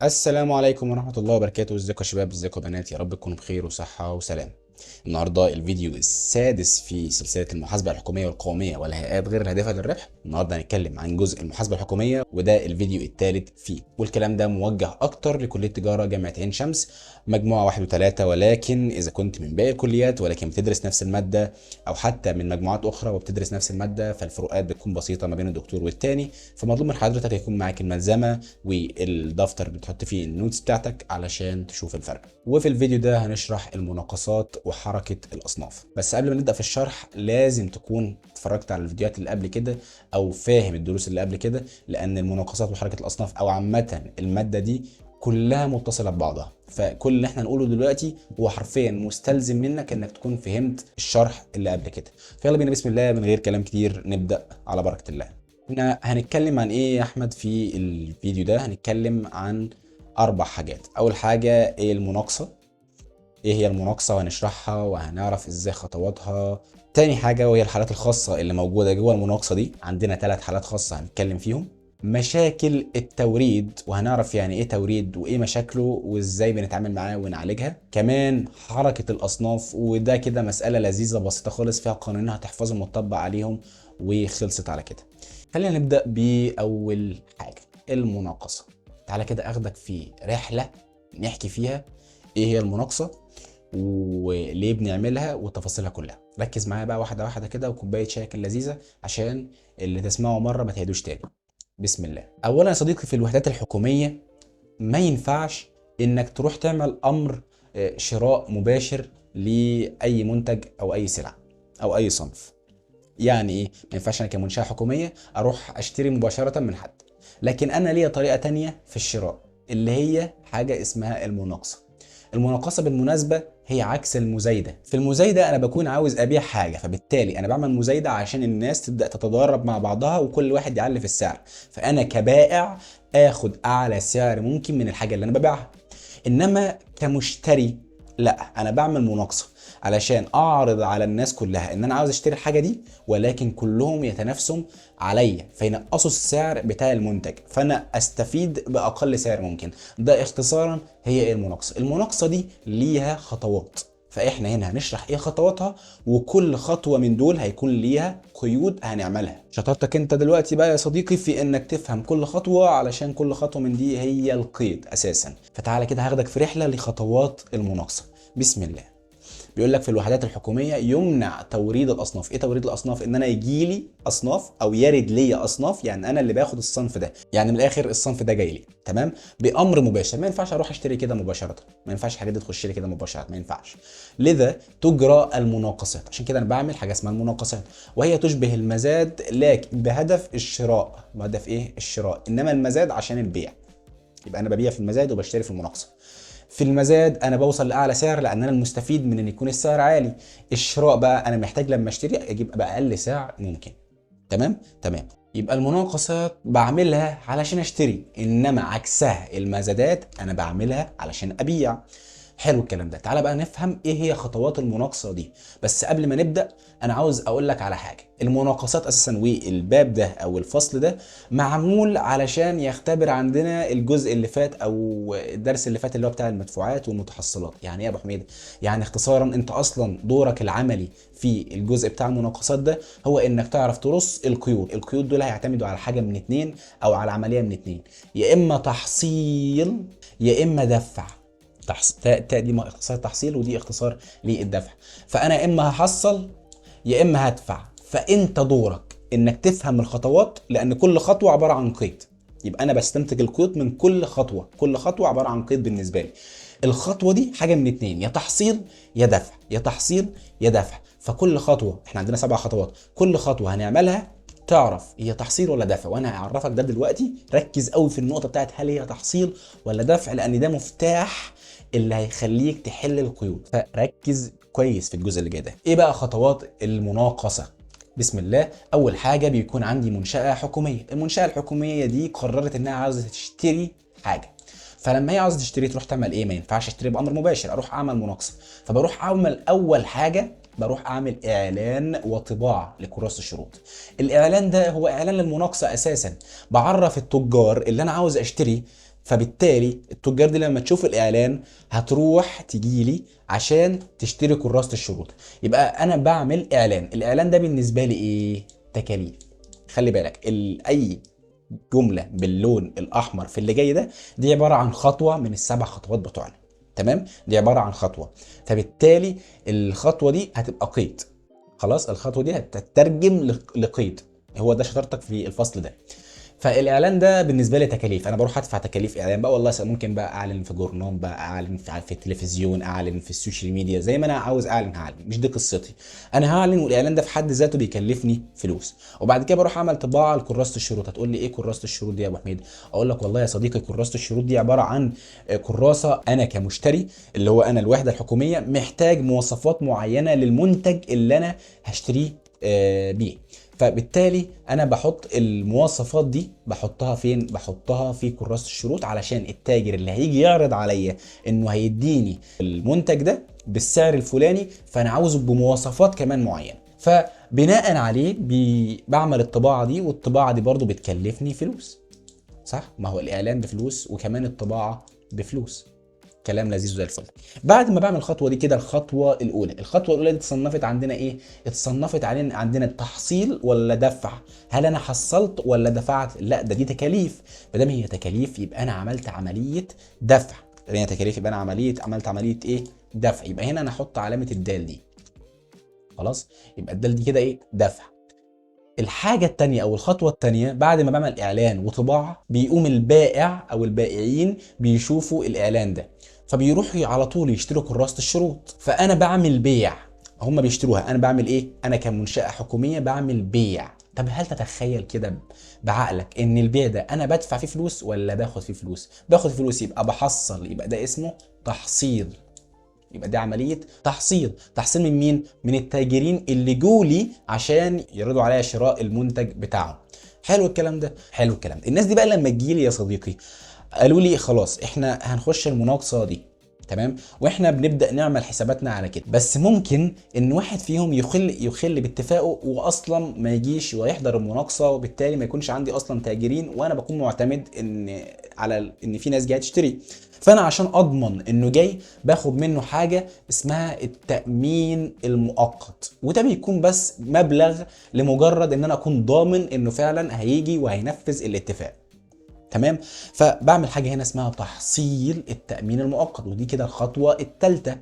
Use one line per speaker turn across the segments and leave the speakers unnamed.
السلام عليكم ورحمة الله وبركاته. ازيكم يا شباب، ازيكم يا بنات، يا رب تكونوا بخير وصحة وسلام. النهارده الفيديو السادس في سلسلة المحاسبة الحكومية والقومية والهيئات غير الهادفة للربح. النهارده هنتكلم عن جزء المحاسبة الحكومية، وده الفيديو الثالث فيه، والكلام ده موجه اكتر لكلية تجارة جامعة عين شمس مجموعة 1 و3. ولكن اذا كنت من باقي الكليات ولكن بتدرس نفس المادة، او حتى من مجموعات اخرى وبتدرس نفس المادة، فالفروقات بتكون بسيطة ما بين الدكتور والتاني. فمطلوب من حضرتك يكون معاك الملزمة والدفتر بتحط فيه النوتس بتاعتك علشان تشوف الفرق. وفي الفيديو ده هنشرح المناقصات وحركة الأصناف. بس قبل ما نبدأ في الشرح لازم تكون اتفرجت على الفيديوهات اللي قبل كده أو فاهم الدروس اللي قبل كده، لأن المناقصات وحركة الأصناف أو عامة المادة دي كلها متصلة ببعضها. فكل اللي احنا نقوله دلوقتي هو حرفيا مستلزم منك انك تكون فهمت الشرح اللي قبل كده. فيلا بينا بسم الله من غير كلام كتير نبدأ على بركة الله. احنا هنتكلم عن ايه يا احمد في الفيديو ده؟ هنتكلم عن 4 حاجات. اول حاجة ايه المناقصة، ايه هي المناقصة وهنشرحها وهنعرف ازاي خطواتها. تاني حاجة وهي الحالات الخاصة اللي موجودة جوه المناقصة دي، عندنا 3 حالات خاصة هنتكلم فيهم. مشاكل التوريد وهنعرف يعني ايه توريد وايه مشاكله وازاي بنتعامل معاه ونعالجها. كمان حركة الاصناف، وده كده مسألة لذيذة بسيطة خالص فيها قوانين هتحفظهم وتطبق عليهم وخلصت على كده. خلينا نبدأ بأول حاجة، المناقصة. تعالى كده اخدك في رحلة نحكي فيها ايه هي المناقصة وليه بنعملها وتفاصيلها كلها. ركز معايا بقى واحدة واحدة كده، وكوباية شايك اللذيذة عشان اللي تسمعه مرة ما تعيدوش تاني. بسم الله. اولا يا صديقي، في الوحدات الحكومية ما ينفعش انك تروح تعمل امر شراء مباشر لاي منتج او اي سلعة او اي صنف. يعني ايه؟ ما ينفعش انا كمنشأة حكومية اروح اشتري مباشرة من حد، لكن انا ليا طريقة تانية في الشراء اللي هي حاجة اسمها المناقصة. المناقصة بالمناسبة هي عكس المزايدة. في المزايدة انا بكون عاوز ابيع حاجة، فبالتالي انا بعمل مزايدة عشان الناس تبدأ تتضارب مع بعضها وكل واحد يعلي في السعر، فانا كبائع اخد اعلى سعر ممكن من الحاجة اللي انا ببيعها. انما كمشتري لا، انا بعمل مناقصه علشان اعرض على الناس كلها ان انا عاوز اشتري الحاجه دي، ولكن كلهم يتنافسوا عليا فينقصوا السعر بتاع المنتج، فانا استفيد باقل سعر ممكن. ده اختصارا هي المناقصه. المناقصه دي ليها خطوات، فاحنا هنا هنشرح ايه خطواتها، وكل خطوه من دول هيكون ليها قيود هنعملها. شطارتك انت دلوقتي بقى يا صديقي في انك تفهم كل خطوه، علشان كل خطوه من دي هي القيد اساسا. فتعالى كده هاخدك في رحله لخطوات المناقصه. بسم الله. بيقول لك في الوحدات الحكوميه يمنع توريد الاصناف. ايه توريد الاصناف؟ ان انا يجي لي اصناف او يرد لي اصناف، يعني انا اللي باخد الصنف ده، يعني من الاخر الصنف ده جاي لي تمام بامر مباشر. ما ينفعش اروح اشتري كده مباشره، ما ينفعش الحاجات دي تخش لي كده مباشره، ما ينفعش. لذا تجرى المناقصات. عشان كده انا بعمل حاجه اسمها المناقصات، وهي تشبه المزاد لكن بهدف الشراء. بهدف ايه؟ الشراء. انما المزاد عشان البيع، يبقى انا ببيع في المزاد وبشتري في المناقصه. في المزاد انا بوصل لاعلى سعر لان انا المستفيد من ان يكون السعر عالي. الشراء بقى انا محتاج لما اشتري اجيب باقل سعر ممكن. تمام تمام. يبقى المناقصات بعملها علشان اشتري، انما عكسها المزادات انا بعملها علشان ابيع. حلو الكلام ده. تعالى بقى نفهم ايه هي خطوات المناقصه دي. بس قبل ما نبدا انا عاوز اقول لك على حاجه. المناقصات اساسا والباب ده او الفصل ده معمول علشان يختبر عندنا الجزء اللي فات او الدرس اللي فات اللي هو بتاع المدفوعات والمتحصلات. يعني ايه يا ابو حميد؟ يعني اختصارا انت اصلا دورك العملي في الجزء بتاع المناقصات ده هو انك تعرف ترص القيود. القيود دول هيعتمدوا على حاجه من اتنين او على عمليه من اتنين، يا اما تحصيل يا اما دفع. تاء دي اختصار تحصيل ودي اختصار للدفع. فانا يا اما هحصل يا اما هدفع. فانت دورك انك تفهم الخطوات، لان كل خطوه عباره عن قيد. يبقى انا بستنتج القيود من كل خطوه، كل خطوه عباره عن قيد بالنسبه لي. الخطوه دي حاجه من اتنين، يا تحصيل يا دفع، يا تحصيل يا دفع. فكل خطوه، احنا عندنا 7 خطوات، كل خطوه هنعملها تعرف هي تحصيل ولا دفع. وانا هعرفك ده دلوقتي. ركز قوي في النقطه بتاعت هل هي تحصيل ولا دفع، لان ده مفتاح اللي هيخليك تحل القيود. فركز كويس في الجزء اللي جاي ده. ايه بقى خطوات المناقصه؟ بسم الله. اول حاجه بيكون عندي منشاه حكوميه. المنشاه الحكوميه دي قررت انها عاوزه تشتري حاجه، فلما هي عاوزه تشتري تروح تعمل ايه؟ ما ينفعش اشتري بامر مباشر، اروح اعمل مناقصه. فبروح اعمل اول حاجه، بروح اعمل اعلان وطباعه لكراسه الشروط. الاعلان ده هو اعلان للمناقصه اساسا. بعرف التجار اللي انا عاوز اشتري فبالتالي التجار دي لما تشوف الاعلان هتروح تجي لي عشان تشتري كراسة الشروط. يبقى انا بعمل اعلان، الاعلان ده بالنسبة لي ايه؟ تكاليف. خلي بالك اي جملة باللون الاحمر في اللي جاي ده، دي عبارة عن خطوة من السبع خطوات بتوعنا. تمام، دي عبارة عن خطوة، فبالتالي الخطوة دي هتبقى قيد. خلاص، الخطوة دي هتترجم لقيد. هو ده شطارتك في الفصل ده. فالاعلان ده بالنسبه لي تكاليف، انا بروح ادفع تكاليف اعلان بقى. والله ممكن بقى اعلن في جورنال، بقى اعلن في التلفزيون، اعلن في السوشيال ميديا، زي ما انا عاوز اعلن هعلن، مش دي قصتي. انا هعلن والاعلان ده في حد ذاته بيكلفني فلوس. وبعد كده بروح اعمل طباعه لكراسه الشروط. هتقول لي ايه كراسه الشروط دي يا ابو حميد؟ اقول لك والله يا صديقي، كراسه الشروط دي عباره عن كراسه انا كمشتري، اللي هو انا الوحده الحكوميه، محتاج مواصفات معينه للمنتج اللي انا هشتريه بيه. فبالتالي انا بحط المواصفات دي، بحطها فين؟ بحطها في كراسة الشروط، علشان التاجر اللي هيجي يعرض عليا انه هيديني المنتج ده بالسعر الفلاني، فانا عاوزه بمواصفات كمان معينة. فبناء عليه بعمل الطباعة دي، والطباعة دي برضو بتكلفني فلوس. صح؟ ما هو الاعلان بفلوس وكمان الطباعة بفلوس. كلام لذيذ زي الفل. بعد ما بعمل الخطوه دي كده، الخطوه الاولى دي اتصنفت عندنا ايه؟ اتصنفت علينا عندنا تحصيل ولا دفع. هل انا حصلت ولا دفعت؟ لا، دي تكاليف. ما دام هي تكاليف يبقى انا عملت عمليه دفع. هي تكاليف يبقى انا عملت عمليه ايه؟ دفع. يبقى هنا انا احط علامه الدال دي. خلاص، يبقى الدال دي كده ايه؟ دفع. الحاجة التانية أو الخطوة التانية، بعد ما بعمل إعلان وطباعة، بيقوم البائع أو البائعين بيشوفوا الإعلان ده، فبيروحوا على طول يشتروا كراسة الشروط. فأنا بعمل بيع، هم بيشتروها، أنا بعمل إيه؟ أنا كمنشأة حكومية بعمل بيع. طب هل تتخيل كده بعقلك إن البيع ده أنا بدفع فيه فلوس ولا باخد فيه فلوس؟ باخد فلوس، يبقى بحصل، يبقى ده اسمه تحصيل. يبقى دي عمليه تحصيل. تحصيل من مين؟ من التاجرين اللي جولي عشان يرضوا عليا شراء المنتج بتاعهم. حلو الكلام ده، حلو الكلام ده. الناس دي بقى لما تجيلي يا صديقي قالوا لي خلاص احنا هنخش المناقصه دي، تمام، واحنا بنبدا نعمل حساباتنا على كده، بس ممكن ان واحد فيهم يخل باتفاقه واصلا ما يجيش ويحضر المناقصه، وبالتالي ما يكونش عندي اصلا تاجرين، وانا بكون معتمد ان في ناس جايه تشتري. فانا عشان اضمن انه جاي، باخد منه حاجه اسمها التامين المؤقت، وده بيكون بس مبلغ لمجرد ان انا اكون ضامن انه فعلا هيجي وهينفذ الاتفاق. تمام. فبعمل حاجه هنا اسمها تحصيل التامين المؤقت، ودي كده الخطوه الثالثه.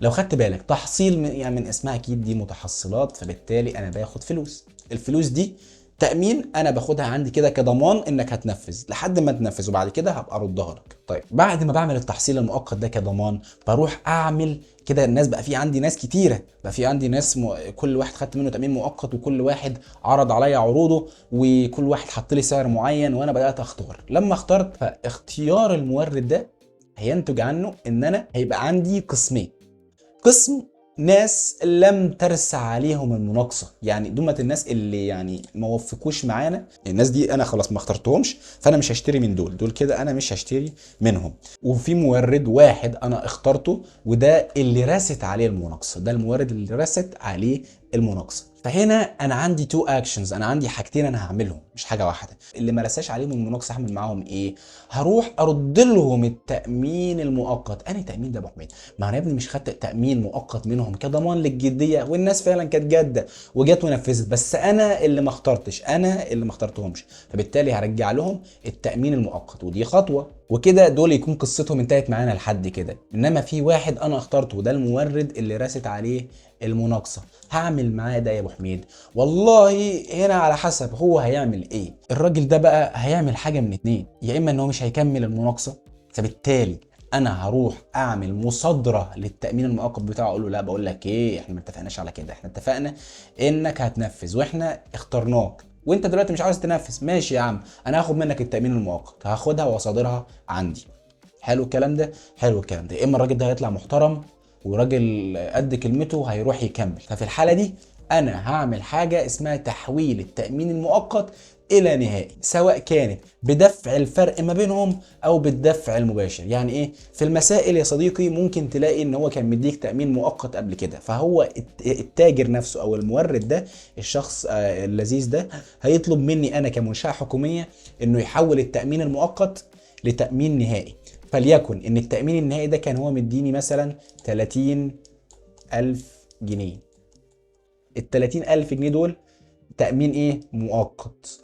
لو خدت بالك تحصيل يعني من اسمها اكيد دي متحصلات، فبالتالي انا باخد فلوس. الفلوس دي تأمين، انا باخدها عندي كده كضمان انك هتنفذ لحد ما تنفذ، وبعد كده هبقى اردها لك. طيب بعد ما بعمل التحصيل المؤقت ده كضمان، بروح اعمل كده. الناس بقى في عندي ناس كتيره، بقى في عندي ناس كل واحد خدت منه تأمين مؤقت، وكل واحد عرض عليا عروضه، وكل واحد حط لي سعر معين، وانا بدات اختار. لما اخترت، فاختيار المورد ده هينتج عنه ان انا هيبقى عندي قسمين. قسم ناس لم ترسى عليهم المناقصه، يعني دول الناس اللي يعني ما وفقوش معانا. الناس دي انا خلاص ما اخترتهمش، فانا مش هشتري من دول كده، انا مش هشتري منهم. وفي مورد واحد انا اخترته، وده اللي رست عليه المناقصه، ده المورد اللي رست عليه المناقصه. فهنا انا عندي تو اكشنز، انا عندي حاجتين انا هعملهم مش حاجه واحده. اللي ما رساش عليهم المناقصه هعمل معاهم ايه؟ هروح ارد لهم التامين المؤقت. انا تامين ده يا ابو حميد؟ ما انا يا ابني مش خدت تامين مؤقت منهم كضمان للجديه، والناس فعلا كانت جاده وجت ونفذت، بس انا اللي ما اخترتش، انا اللي ما اخترتهمش، فبالتالي هرجع لهم التامين المؤقت. ودي خطوه، وكده دول يكون قصتهم انتهت معانا لحد كده. انما في واحد انا اخترته، وده المورد اللي رست عليه المناقصه، هعمل معاه ده يا ابو حميد؟ والله هنا على حسب هو هيعمل ايه. الراجل ده بقى هيعمل حاجه من اتنين، يا اما ان هو مش هيكمل المناقصه، فبالتالي انا هروح اعمل مصادره للتامين المؤقت بتاعه، اقول له لا، بقول لك ايه، احنا ما اتفقناش على كده، احنا اتفقنا انك هتنفذ واحنا اخترناك، وانت دلوقتي مش عاوز تنفذ. ماشي يا عم، انا هاخد منك التامين المؤقت، هاخدها واصادرها عندي. حلو الكلام ده، حلو الكلام ده. يا اما الراجل ده هيطلع محترم وراجل قد كلمته هيروح يكمل، ففي الحاله دي انا هعمل حاجه اسمها تحويل التامين المؤقت الى نهائي، سواء كانت بدفع الفرق ما بينهم او بالدفع المباشر. يعني ايه؟ في المسائل يا صديقي ممكن تلاقي ان هو كان مديك تامين مؤقت قبل كده، فهو التاجر نفسه او المورد ده، الشخص اللذيذ ده، هيطلب مني انا كمنشاه حكوميه انه يحول التامين المؤقت لتامين نهائي. فليكن ان التامين النهائي ده كان هو مديني مثلا 30,000 جنيه. ال 30,000 جنيه دول تامين ايه؟ مؤقت.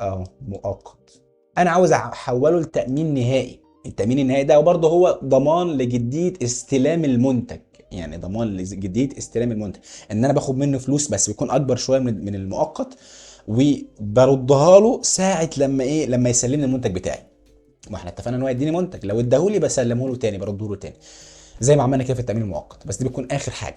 مؤقت. انا عاوز احوله لتامين نهائي. التامين النهائي ده برضه هو ضمان لجديه استلام المنتج، يعني ضمان لجديه استلام المنتج، ان انا باخد منه فلوس بس بيكون اكبر شويه من المؤقت، وبردها له ساعه لما ايه؟ لما يسلمني المنتج بتاعي. ما احنا اتفقنا ان هو يديني منتج، لو اداهولي بسلمه له تاني، برده له تاني، زي ما عملنا كده في التامين المؤقت، بس دي بتكون اخر حاجه.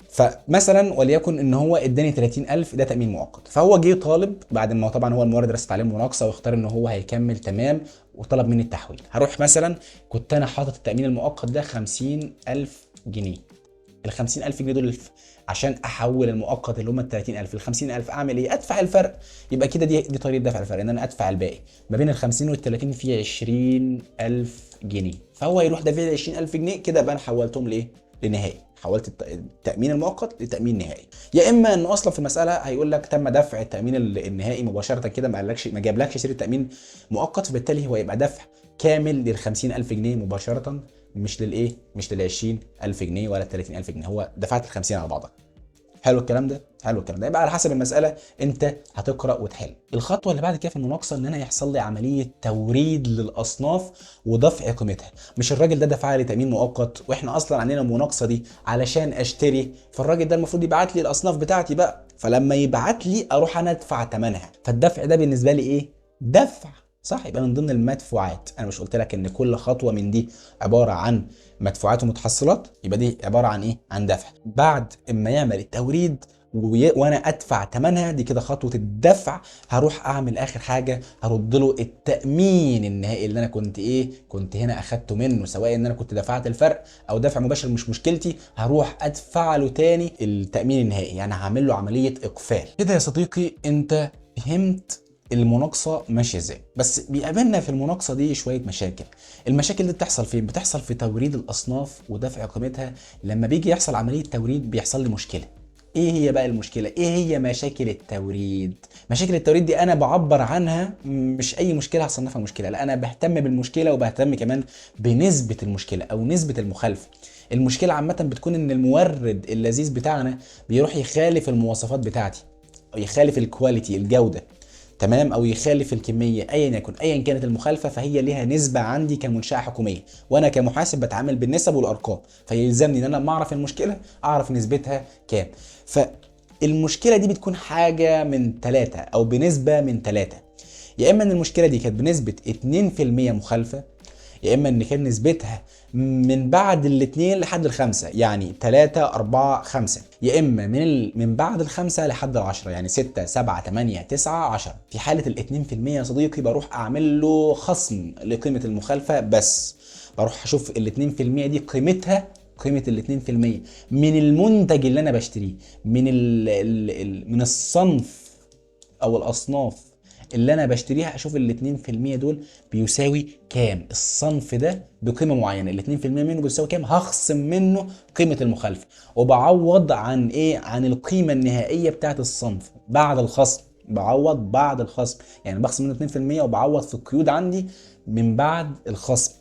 فمثلا وليكن ان هو اداني 30,000 ده تامين مؤقت، فهو جه طالب بعد ما طبعا هو المورد رست عليه مناقصه واختار ان هو هيكمل تمام، وطلب مني التحويل. هروح مثلا، كنت انا حاطط التامين المؤقت ده 50,000 جنيه. ال 50,000 جنيه دول عشان احول المؤقت اللي هم ال 30,000 ل 50,000 اعمل ايه؟ ادفع الفرق. يبقى كده دي طريقه دفع الفرق، ان انا ادفع الباقي ما بين ال 50 وال 30 في 20,000 جنيه. فهو يروح دافع لي 20,000 جنيه، كده بقى انا حولتهم لايه؟ لنهائي. حولت التامين المؤقت لتامين نهائي. يا اما انه اصلا في المساله هيقول لك تم دفع التامين النهائي مباشره كده، ما قالكش، ما جابلكش سيره تامين مؤقت، فبالتالي هو يبقى دفع كامل لل 50,000 جنيه مباشره، مش للايه؟ مش لل 20,000 جنيه ولا 30,000 جنيه، هو دفعت ال 50 على بعضها. حلو الكلام ده؟ حلو الكلام ده. يبقى على حسب المساله انت هتقرا وتحل. الخطوه اللي بعد كده في المناقصه ان انا يحصل لي عمليه توريد للاصناف ودفع قيمتها. مش الراجل ده دفع لي تامين مؤقت واحنا اصلا عندنا المناقصه دي علشان اشتري، فالراجل ده المفروض يبعت لي الاصناف بتاعتي بقى، فلما يبعت لي اروح انا ادفع ثمنها. فالدفع ده بالنسبه لي ايه؟ دفع. صح؟ يبقى من ضمن المدفوعات. انا مش قلت لك ان كل خطوه من دي عباره عن مدفوعات ومتحصلات؟ يبقى دي عباره عن ايه؟ عن دفع. بعد اما يعمل التوريد وانا ادفع ثمنها، دي كده خطوه الدفع. هروح اعمل اخر حاجه، هرد له التامين النهائي اللي انا كنت هنا اخدته منه، سواء ان انا كنت دفعت الفرق او دفع مباشر مش مشكلتي، هروح ادفع له تاني التامين النهائي، يعني هعمل له عمليه اقفال. كده يا صديقي انت فهمت المناقصه ماشيه ازاي. بس بيقابلنا في المناقصه دي شويه مشاكل. المشاكل دي بتحصل فين؟ بتحصل في توريد الاصناف ودفع قيمتها. لما بيجي يحصل عمليه توريد بيحصل لي مشكله. ايه هي بقى المشكله؟ ايه هي مشاكل التوريد؟ مشاكل التوريد دي انا بعبر عنها، مش اي مشكله هصنفها مشكله، لا انا بهتم بالمشكله وبهتم كمان بنسبه المشكله او نسبه المخالفه. المشكله عامه بتكون ان المورد اللذيذ بتاعنا بيروح يخالف المواصفات بتاعتي، او يخالف الكواليتي، الجوده، تمام، او يخالف الكميه، ايا يكن، ايا كانت المخالفه، فهي ليها نسبه عندي كمنشاه حكوميه، وانا كمحاسب بتعامل بالنسب والارقام، فيلزمني ان انا لما اعرف المشكله اعرف نسبتها كام. فالمشكله دي بتكون حاجه من ثلاثه او بنسبه من ثلاثه. يا اما ان المشكله دي كانت بنسبه 2% مخالفه، يا اما ان كان نسبتها من بعد الاثنين لحد الخمسة، يعني 3 4 5، يا اما من بعد الخمسة لحد ال10، يعني 6 7 8 9 10. في حالة ال2% يا صديقي بروح اعمل له خصم لقيمة المخالفة، بس بروح اشوف ال2% دي قيمتها، قيمة ال2% من المنتج اللي انا بشتريه، من الصنف او الاصناف اللي انا بشتريها، اشوف ال 2% دول بيساوي كام. الصنف ده بقيمه معينه، ال 2% منه بيساوي كام، هخصم منه قيمه المخالفه، وبعوض عن ايه؟ عن القيمه النهائيه بتاعه الصنف بعد الخصم. بعوض بعد الخصم، يعني بخصم منه 2% وبعوض في القيود عندي من بعد الخصم.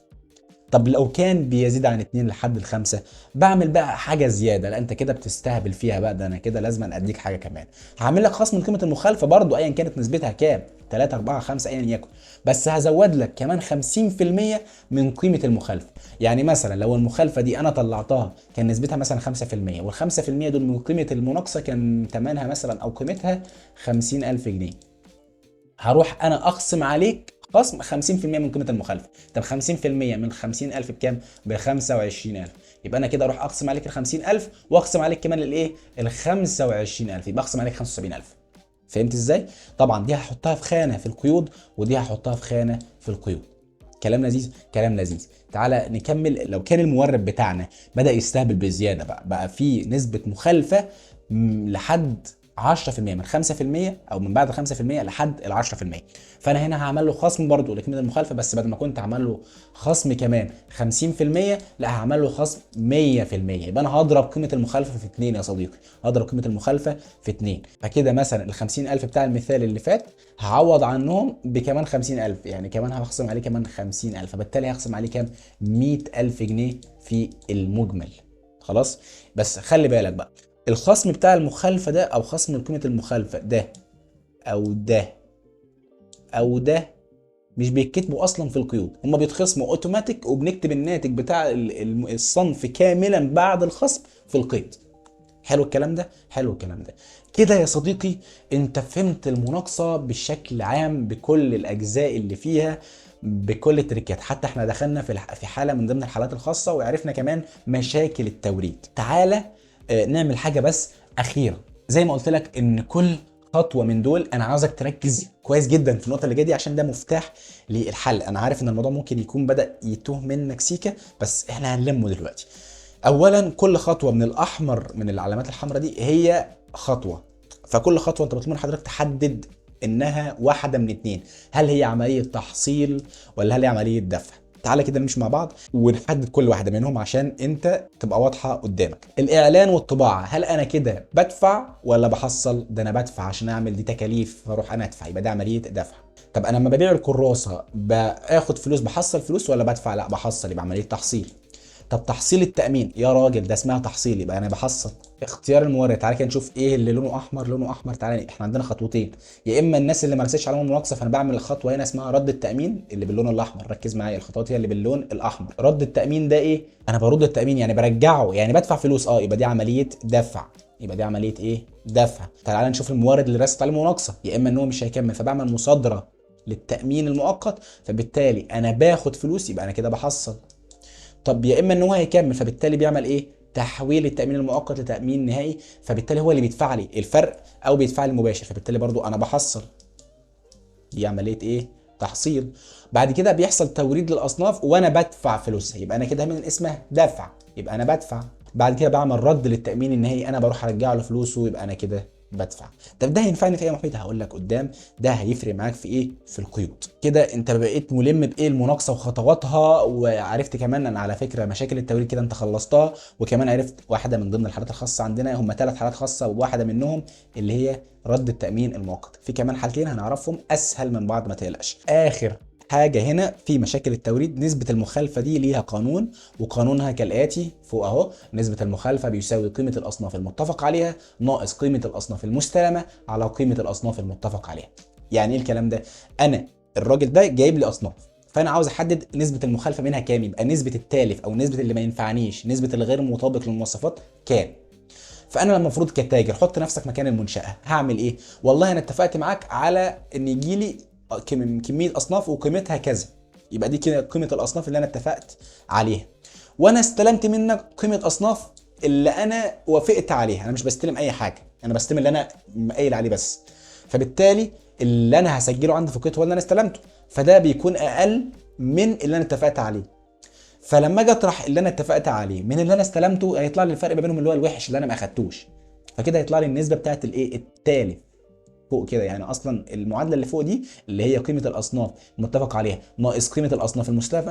طب لو كان بيزيد عن 2 لحد ال5، بعمل بقى حاجه زياده. لا انت كده بتستهبل فيها بقى، ده انا كده لازم اديك حاجه كمان. هعمل لك خصم من قيمه المخالفه برضو ايا كانت نسبتها كام، 3 4 5 ايا يكن، بس هزود لك كمان 50% من قيمه المخالفه. يعني مثلا لو المخالفه دي انا طلعتها كان نسبتها مثلا 5%، وال5% دول من قيمه المناقصه كان ثمنها مثلا او قيمتها 50,000 جنيه، هروح انا اخصم عليك خصم 50% من قيمه المخالفه. طب 50% من 50,000 بكام؟ ب 25,000. يبقى انا كده اروح اقسم عليك ال 50,000 واقسم عليك كمان الايه؟ ال 25,000، يبقى اقسم عليك 75,000. فهمت ازاي؟ طبعا دي هحطها في خانه في القيود، ودي هحطها في خانه في القيود. كلام لذيذ، كلام لذيذ. تعالى نكمل. لو كان المورد بتاعنا بدأ يستهبل بزياده، بقى في نسبه مخالفه لحد 10% من 5% او من بعد 5% لحد ال 10%. فانا هنا هعمل له خصم برضو لقيمه المخالفه، بس بدل ما كنت عمل له خصم كمان 50% لا هعمل له خصم 100%. يبقى انا هضرب قيمه المخالفه في 2 يا صديقي، هضرب قيمه المخالفه في 2. فكده مثلا ال 50000 بتاع المثال اللي فات هعوض عنهم بكمان 50000، يعني كمان هخصم عليه كمان 50000، فبالتالي هخصم عليه كام؟ 100000 جنيه في المجمل. خلاص. بس خلي بالك بقى، الخصم بتاع المخالفه ده او خصم قيمه المخالفه ده او ده او ده مش بيتكتبوا اصلا في القيود، هما بيتخصموا اوتوماتيك وبنكتب الناتج بتاع الصنف كاملا بعد الخصم في القيد. حلو الكلام ده، حلو الكلام ده. كده يا صديقي انت فهمت المناقصه بشكل عام بكل الاجزاء اللي فيها، بكل التريكات. حتى احنا دخلنا في حاله من ضمن الحالات الخاصه وعرفنا كمان مشاكل التوريد. تعالى نعمل حاجه بس اخيره. زي ما قلت لك ان كل خطوه من دول انا عاوزك تركز كويس جدا في النقطه اللي جايه دي، عشان ده مفتاح للحل. انا عارف ان الموضوع ممكن يكون بدا يتوه منك سيكه، بس احنا هنلمه دلوقتي. اولا كل خطوه من الاحمر، من العلامات الحمراء دي، هي خطوه. فكل خطوه انت مطلوب من حضرتك تحدد انها واحده من اتنين، هل هي عمليه تحصيل ولا هل هي عمليه دفع. تعالى كده نمشي مع بعض ونحدد كل واحده منهم عشان انت تبقى واضحه قدامك. الاعلان والطباعه، هل انا كده بدفع ولا بحصل؟ ده انا بدفع عشان اعمل دي تكاليف فاروح انا ادفع، يبقى ده عمليه دفع. طب انا لما ببيع الكراسه باخد فلوس، بحصل فلوس ولا بدفع؟ لا بحصل، يبقى عمليه تحصيل. طب تحصيل التأمين يا راجل ده اسمها تحصيل، يبقى انا بحصل. اختيار المورد، تعالى كده نشوف ايه اللي لونه احمر. لونه احمر، تعالى احنا عندنا خطوتين، يا اما الناس اللي ما رستش عليهم المناقصه فانا بعمل الخطوه هنا اسمها رد التأمين اللي باللون الاحمر. ركز معايا، الخطوات هي اللي باللون الاحمر. رد التأمين ده ايه؟ انا برد التأمين يعني برجعه، يعني بدفع فلوس، يبقى دي عمليه دفع. يبقى دي عمليه ايه؟ دفع. تعالى نشوف المورد اللي رست عليه المناقصه، يا اما ان هو مش هيكمل فبعمل مصادره للتأمين المؤقت، فبالتالي انا باخد فلوس، يبقى انا كده بحصل. طب يا اما ان هو هيكمل فبالتالي بيعمل ايه؟ تحويل التامين المؤقت لتامين نهائي، فبالتالي هو اللي بيدفع لي الفرق او بيدفع لي مباشر، فبالتالي برضو انا بحصل. دي عمليه ايه؟ تحصيل. بعد كده بيحصل توريد للاصناف وانا بدفع فلوسها، يبقى انا كده من اسمها دفع، يبقى انا بدفع. بعد كده بعمل رد للتامين النهائي، انا بروح ارجع له فلوسه، يبقى انا كده بدفع. طب ده هينفعني في ايه يا محمود؟ هقول لك قدام ده هيفرق معاك في ايه؟ في القيود. كده انت بقيت ملم بايه المناقصه وخطواتها، وعرفت كمان ان على فكره مشاكل التوريد كده انت خلصتها، وكمان عرفت واحده من ضمن الحالات الخاصه عندنا، هم 3 حالات خاصه وواحده منهم اللي هي رد التامين المؤقت. في كمان حالتين هنعرفهم اسهل من بعض، ما تقلقش. اخر حاجه هنا في مشاكل التوريد، نسبه المخالفه دي ليها قانون، وقانونها كالاتي فوق اهو: نسبه المخالفه بيساوي قيمه الاصناف المتفق عليها ناقص قيمه الاصناف المستلمه على قيمه الاصناف المتفق عليها. يعني ايه الكلام ده؟ انا الراجل ده جايب لي اصناف، فانا عاوز احدد نسبه المخالفه منها كام، يبقى نسبه التالف او نسبه اللي ما ينفعنيش، نسبه الغير مطابق للمواصفات كام. فانا المفروض كتاجر، حط نفسك مكان المنشاه، هعمل ايه؟ والله انا اتفقت معاك على ان يجي لي كميه اصناف وقيمتها كذا، يبقى دي كده قيمه الاصناف اللي انا اتفقت عليها، وانا استلمت منك قيمه اصناف اللي انا وافقت عليها. انا مش بستلم اي حاجه، انا بستلم اللي انا قايل عليه بس، فبالتالي اللي انا هسجله عندي في القيد هو اللي انا استلمته، فده بيكون اقل من اللي انا اتفقت عليه. فلما اجي اطرح اللي انا اتفقت عليه من اللي انا استلمته، هيطلع لي الفرق ما بينهم اللي هو الوحش اللي انا ما اخدتوش، فكده هيطلع لي النسبه بتاعت الايه؟ التالف فوق كده. يعني اصلا المعادله اللي فوق دي اللي هي قيمه الاصناف المتفق عليها ناقص قيمه الاصناف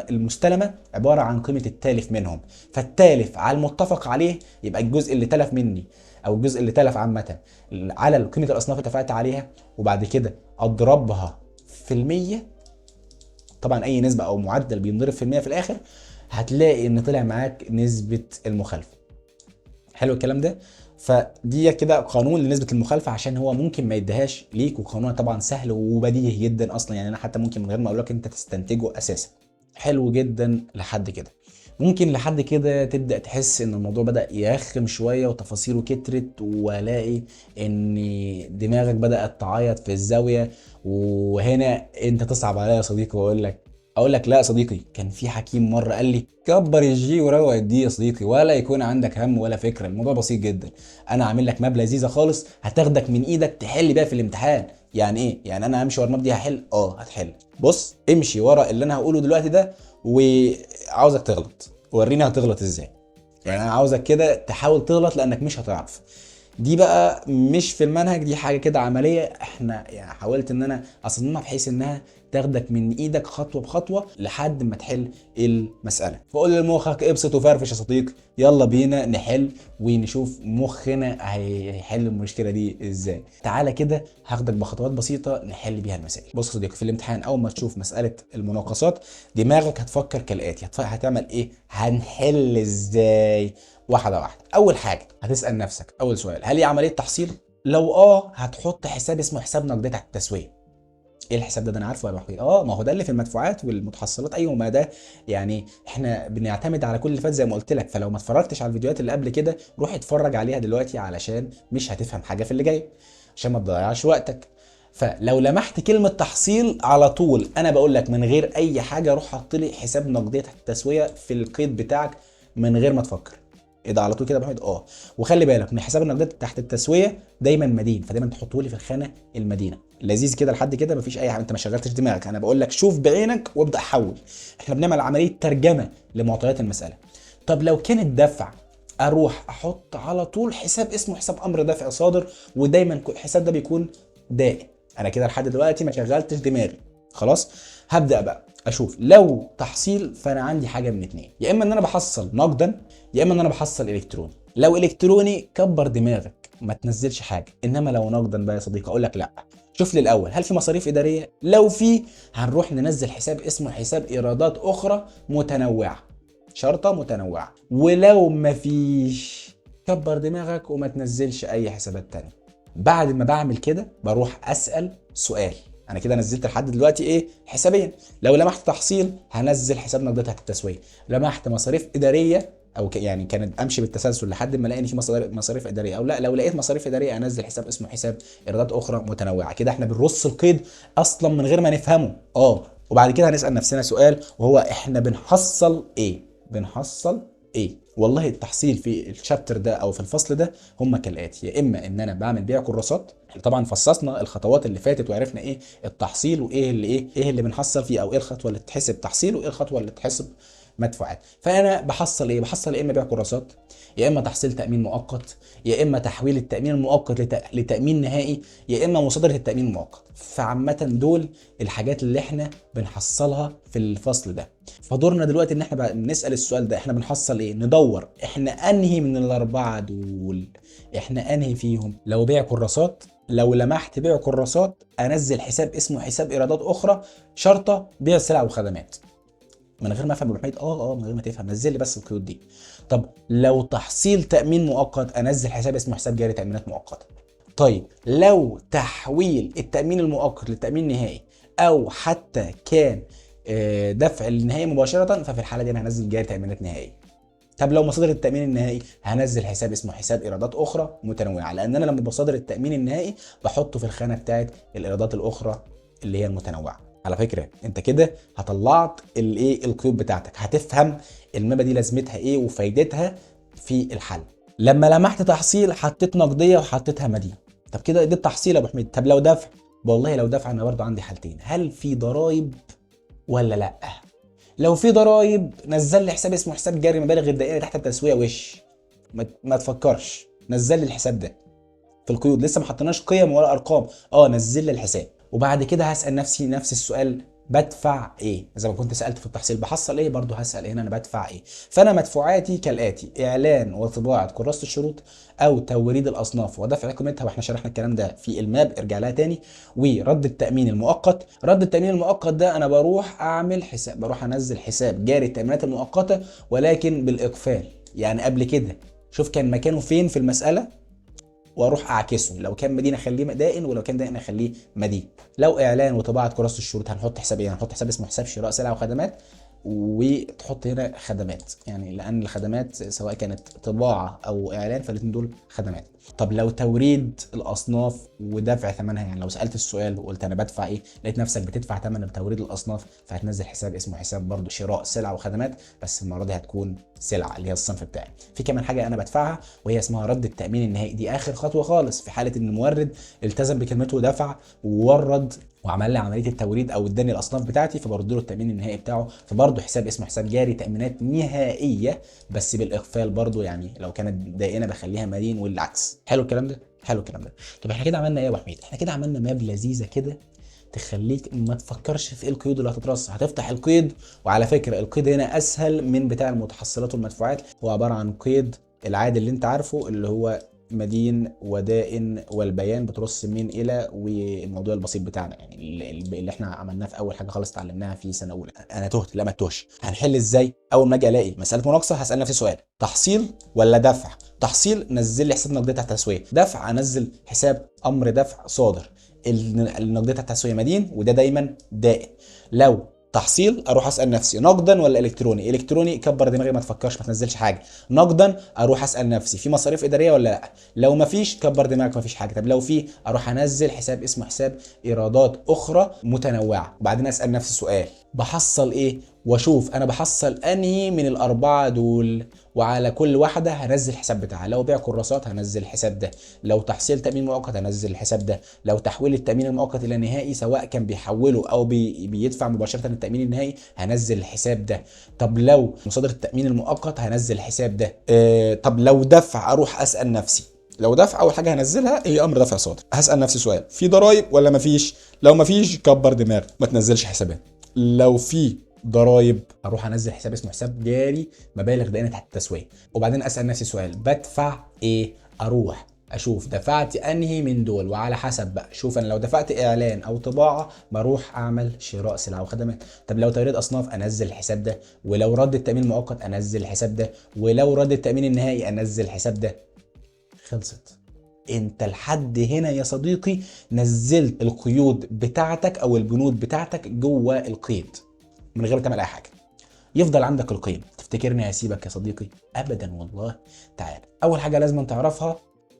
المستلمه عباره عن قيمه التالف منهم. فالتالف على المتفق عليه يبقى الجزء اللي تلف مني او الجزء اللي تلف عامه على قيمه الاصناف اللي اتفقت عليها، وبعد كده اضربها في المية. طبعا اي نسبه او معدل بينضرب في المية في الاخر، هتلاقي ان طلع معاك نسبه المخالفه. حلو الكلام ده. فدي كده قانون لنسبه المخالفه عشان هو ممكن ما يديهاش ليك، وقانون طبعا سهل وبديهي جدا اصلا، يعني انا حتى ممكن من غير ما اقول لك انت تستنتجه اساسا. حلو جدا لحد كده. ممكن لحد كده تبدا تحس ان الموضوع بدا يرخم شويه وتفاصيله كترت، والاقي ان دماغك بدات تعيط في الزاويه، وهنا انت تصعب عليا يا صديقي اقول لك لا يا صديقي، كان في حكيم مره قال لي كبر الجي وروق الدي يا صديقي، ولا يكون عندك هم ولا فكره، الموضوع بسيط جدا. انا عامل لك ماب لذيذه خالص هتاخدك من ايدك تحل بيها في الامتحان. يعني ايه؟ يعني انا همشي ورا الماب دي هحل؟ هتحل. بص امشي ورا اللي انا هقوله دلوقتي ده، وعاوزك تغلط، وريني هتغلط ازاي. يعني انا عاوزك كده تحاول تغلط لانك مش هتعرف. دي بقى مش في المنهج، دي حاجه كده عمليه، احنا يعني حاولت ان انا اصممها بحيث انها تاخدك من ايدك خطوه بخطوه لحد ما تحل المساله. فقول لمخك ابسط وفرفش يا صديقي، يلا بينا نحل ونشوف مخنا هيحل المشكله دي ازاي. تعالى كده هاخدك بخطوات بسيطه نحل بيها المسائل. بص يا صديقي، في الامتحان اول ما تشوف مساله المناقصات دماغك هتفكر كالاتي، هتعمل ايه؟ هنحل ازاي؟ واحده واحده. اول حاجه هتسال نفسك اول سؤال، هل هي عمليه تحصيل؟ لو هتحط حساب اسمه حساب نقديه تحت التسويه. ايه الحساب ده؟ انا عارفه يا بحوي. ما هو ده اللي في المدفوعات والمتحصلات. ايوه ما ده يعني احنا بنعتمد على كل اللي فات زي ما قلت لك. فلو ما اتفرجتش على الفيديوهات اللي قبل كده روح اتفرج عليها دلوقتي، علشان مش هتفهم حاجه في اللي جاي، عشان ما تضيعش وقتك. فلو لمحت كلمه تحصيل على طول انا بقول لك من غير اي حاجه روح حط لي حساب نقديه تحت التسويه في القيد بتاعك من غير ما تفكر. ايه ده على طول كده يا محمد؟ وخلي بالك من حساب النقديه تحت التسويه دايما مدين، فدايما تحطه لي في الخانه المدينه. لذيذ كده لحد كده مفيش اي حاجه، انت ما شغلتش دماغك، انا بقول لك شوف بعينك وابدا حول. احنا بنعمل عمليه ترجمه لمعطيات المساله. طب لو كانت دفع اروح احط على طول حساب اسمه حساب امر دافع صادر، ودايما الحساب ده بيكون دائم. انا كده لحد دلوقتي ما شغلتش دماغي. خلاص هبدا بقى اشوف لو تحصيل، فانا عندي حاجه من اتنين، يا اما ان انا بحصل نقدا يا اما ان انا بحصل الكتروني. لو الكتروني كبر دماغك ما تنزلش حاجه، انما لو نقدا بقى يا صديقي اقول لك لا. شوف لي الاول هل في مصاريف اداريه، لو في هنروح ننزل حساب اسمه حساب ايرادات اخرى متنوعه، شرطه متنوعه. ولو مفيش كبر دماغك وما تنزلش اي حسابات تانية. بعد ما بعمل كده بروح اسال سؤال، انا كده نزلت لحد دلوقتي ايه حسابيا. لو لمحت تحصيل هنزل حساب نقديه تحت التسويه، لمحت مصاريف اداريه او يعني كانت امشي بالتسلسل لحد ما الاقي ان في مصاريف اداريه او لا. لو لقيت مصاريف اداريه انزل حساب اسمه حساب ايرادات اخرى متنوعه. كده احنا بنرص القيد اصلا من غير ما نفهمه. وبعد كده هنسال نفسنا سؤال، وهو احنا بنحصل ايه؟ بنحصل ايه؟ والله التحصيل في الشابتر ده او في الفصل ده هم كالاتي، يا اما ان انا بعمل بيع كراسات. احنا طبعا فصصنا الخطوات اللي فاتت وعرفنا ايه التحصيل وايه اللي ايه اللي بنحصل فيه، او ايه الخطوه اللي تتحسب تحصيل وايه الخطوه اللي تتحسب مدفوعات. فانا بحصل ايه؟ بحصل يا اما بيع كراسات، يا اما تحصيل تامين مؤقت، يا اما تحويل التامين المؤقت لتامين نهائي، يا اما مصادره التامين المؤقت. فعامه دول الحاجات اللي احنا بنحصلها في الفصل ده. فدورنا دلوقتي ان احنا بقى نسال السؤال ده، احنا بنحصل ايه؟ ندور احنا انهي من الاربعه دول، احنا انهي فيهم. لو بيع كراسات، لو لمحت بيع كراسات انزل حساب اسمه حساب ايرادات اخرى، شرطه بيع سلع وخدمات. من غير ما افهم يا ابو حميد، من غير ما تفهم نزل لي بس القيود دي. طب لو تحصيل تامين مؤقت انزل حساب اسمه حساب جاري تامينات مؤقته. طيب لو تحويل التامين المؤقت للتامين النهائي، او حتى كان دفع النهائي مباشره، ففي الحاله دي انا هنزل جاري تامينات نهائيه. طب لو مصادر التامين النهائي هنزل حساب اسمه حساب ايرادات اخرى متنوعه، لان انا لما بصادر التامين النهائي بحطه في الخانه بتاعت الايرادات الاخرى اللي هي المتنوعه. على فكره انت كده هطلعت الايه القيود بتاعتك، هتفهم المبادئ دي لازمتها ايه وفايدتها في الحل. لما لمحت تحصيل حطيت نقديه وحطيتها مدين. طب كده دي التحصيل يا ابو حميد. طب لو دفع، والله لو دفع انا برضو عندي حالتين، هل في ضرايب ولا لا؟ لو في ضرايب نزل لي حساب اسمه حساب جاري مبالغ الدائري تحت التسويه وش. ما تفكرش، نزل لي الحساب ده في القيود، لسه ما حطيناش قيم ولا ارقام. نزل لي الحساب. وبعد كده هسال نفسي نفس السؤال، بدفع ايه؟ زي ما كنت سالت في التحصيل بحصل ايه، برضو هسال هنا انا بدفع ايه. فانا مدفوعاتي كالاتي: اعلان وطباعه كراسه الشروط او توريد الاصناف ودفع قيمتها، واحنا شرحنا الكلام ده في الماب ارجع لها تاني. ورد التامين المؤقت. رد التامين المؤقت ده انا بروح اعمل حساب، بروح انزل حساب جاري التامينات المؤقته ولكن بالاقفال. يعني قبل كده شوف كان مكانه فين في المساله واروح اعكسه، لو كان مدين اخليه دائن ولو كان دائن اخليه مدين. لو اعلان وطباعه كراسه الشروط هنحط حساب ايه؟ هنحط حساب اسمه حساب شراء سلع وخدمات، وتحط هنا خدمات، يعني لان الخدمات سواء كانت طباعه او اعلان فالاثنين دول خدمات. طب لو توريد الاصناف ودفع ثمنها، يعني لو سالت السؤال وقلت انا بدفع ايه لقيت نفسك بتدفع ثمن توريد الاصناف، فهتنزل حساب اسمه حساب برضو شراء سلع وخدمات، بس المره دي هتكون سلعه اللي هي الصنف بتاعي. في كمان حاجه انا بدفعها وهي اسمها رد التامين النهائي، دي اخر خطوه خالص في حاله ان المورد التزم بكلمته ودفع وورد وعمل لي عمليه التوريد او اداني الاصناف بتاعتي، فبرد له التامين النهائي بتاعه، فبرضه حساب اسمه حساب جاري تامينات نهائيه بس بالاغفال برضه، يعني لو كانت دائنه بخليها مدين والعكس. حلو الكلام ده، حلو الكلام ده. طب احنا كده عملنا ايه يا ابو حميد؟ احنا كده عملنا ماب لذيذه كده تخليك ما تفكرش في ايه القيود اللي هتترص. هتفتح القيد، وعلى فكره القيد هنا اسهل من بتاع المتحصلات والمدفوعات، هو عباره عن قيد العادي اللي انت عارفه اللي هو مدين ودائن والبيان بترص من الى، والموضوع البسيط بتاعنا يعني اللي احنا عملناه في اول حاجه خالص اتعلمناها في سنه اولى. انا تهت، لا ما تتوهش. هنحل ازاي؟ اول ما اجي الاقي مساله مناقصه هسال نفسي سؤال: تحصيل ولا دفع؟ تحصيل نزل لي حساب نقديه تحت التسويه، دفع انزل حساب امر دفع صادر. النقديه تحت التسويه مدين وده دايما دائن. لو تحصيل اروح اسال نفسي نقدا ولا الكتروني؟ الكتروني كبر دماغي ما تفكرش ما تنزلش حاجه. نقدا اروح اسال نفسي في مصاريف اداريه ولا لا؟ لو ما فيش كبر دماغك ما فيش حاجه. طب لو في اروح انزل حساب اسمه حساب ايرادات اخرى متنوعه، وبعدين اسال نفسي سؤال: بحصل ايه؟ واشوف انا بحصل انهي من الاربعه دول، وعلى كل واحده هنزل الحساب بتاعها. لو بيع كراسات هنزل الحساب ده، لو تحصيل تامين مؤقت هنزل الحساب ده، لو تحويل التامين المؤقت الى نهائي سواء كان بيحوله او بيدفع مباشره التامين النهائي هنزل الحساب ده. طب لو مصادر التامين المؤقت هنزل الحساب ده. طب لو دفع اروح اسال نفسي، لو دفع اول حاجه هنزلها هي امر دفع صادر، هسال نفسي سؤال: في ضرايب ولا مفيش؟ لو مفيش كبر دماغك ما تنزلش حسابات. لو في ضرايب اروح انزل حساب اسمه حساب جاري مبالغ دائنه تحت التسويه، وبعدين اسال نفسي سؤال: بدفع ايه؟ اروح اشوف دفعت انهي من دول، وعلى حسب بقى شوف انا لو دفعت اعلان او طباعه بروح اعمل شراء سلع وخدمات. طب لو توريد اصناف انزل الحساب ده، ولو رد التامين المؤقت انزل الحساب ده، ولو رد التامين النهائي انزل الحساب ده. خلصت. انت لحد هنا يا صديقي نزلت القيود بتاعتك او البنود بتاعتك جوه القيد من غير ما تعمل اي حاجه. يفضل عندك القيم. تفتكرني هسيبك يا صديقي؟ ابدا والله. تعال، اول حاجه لازم تعرفها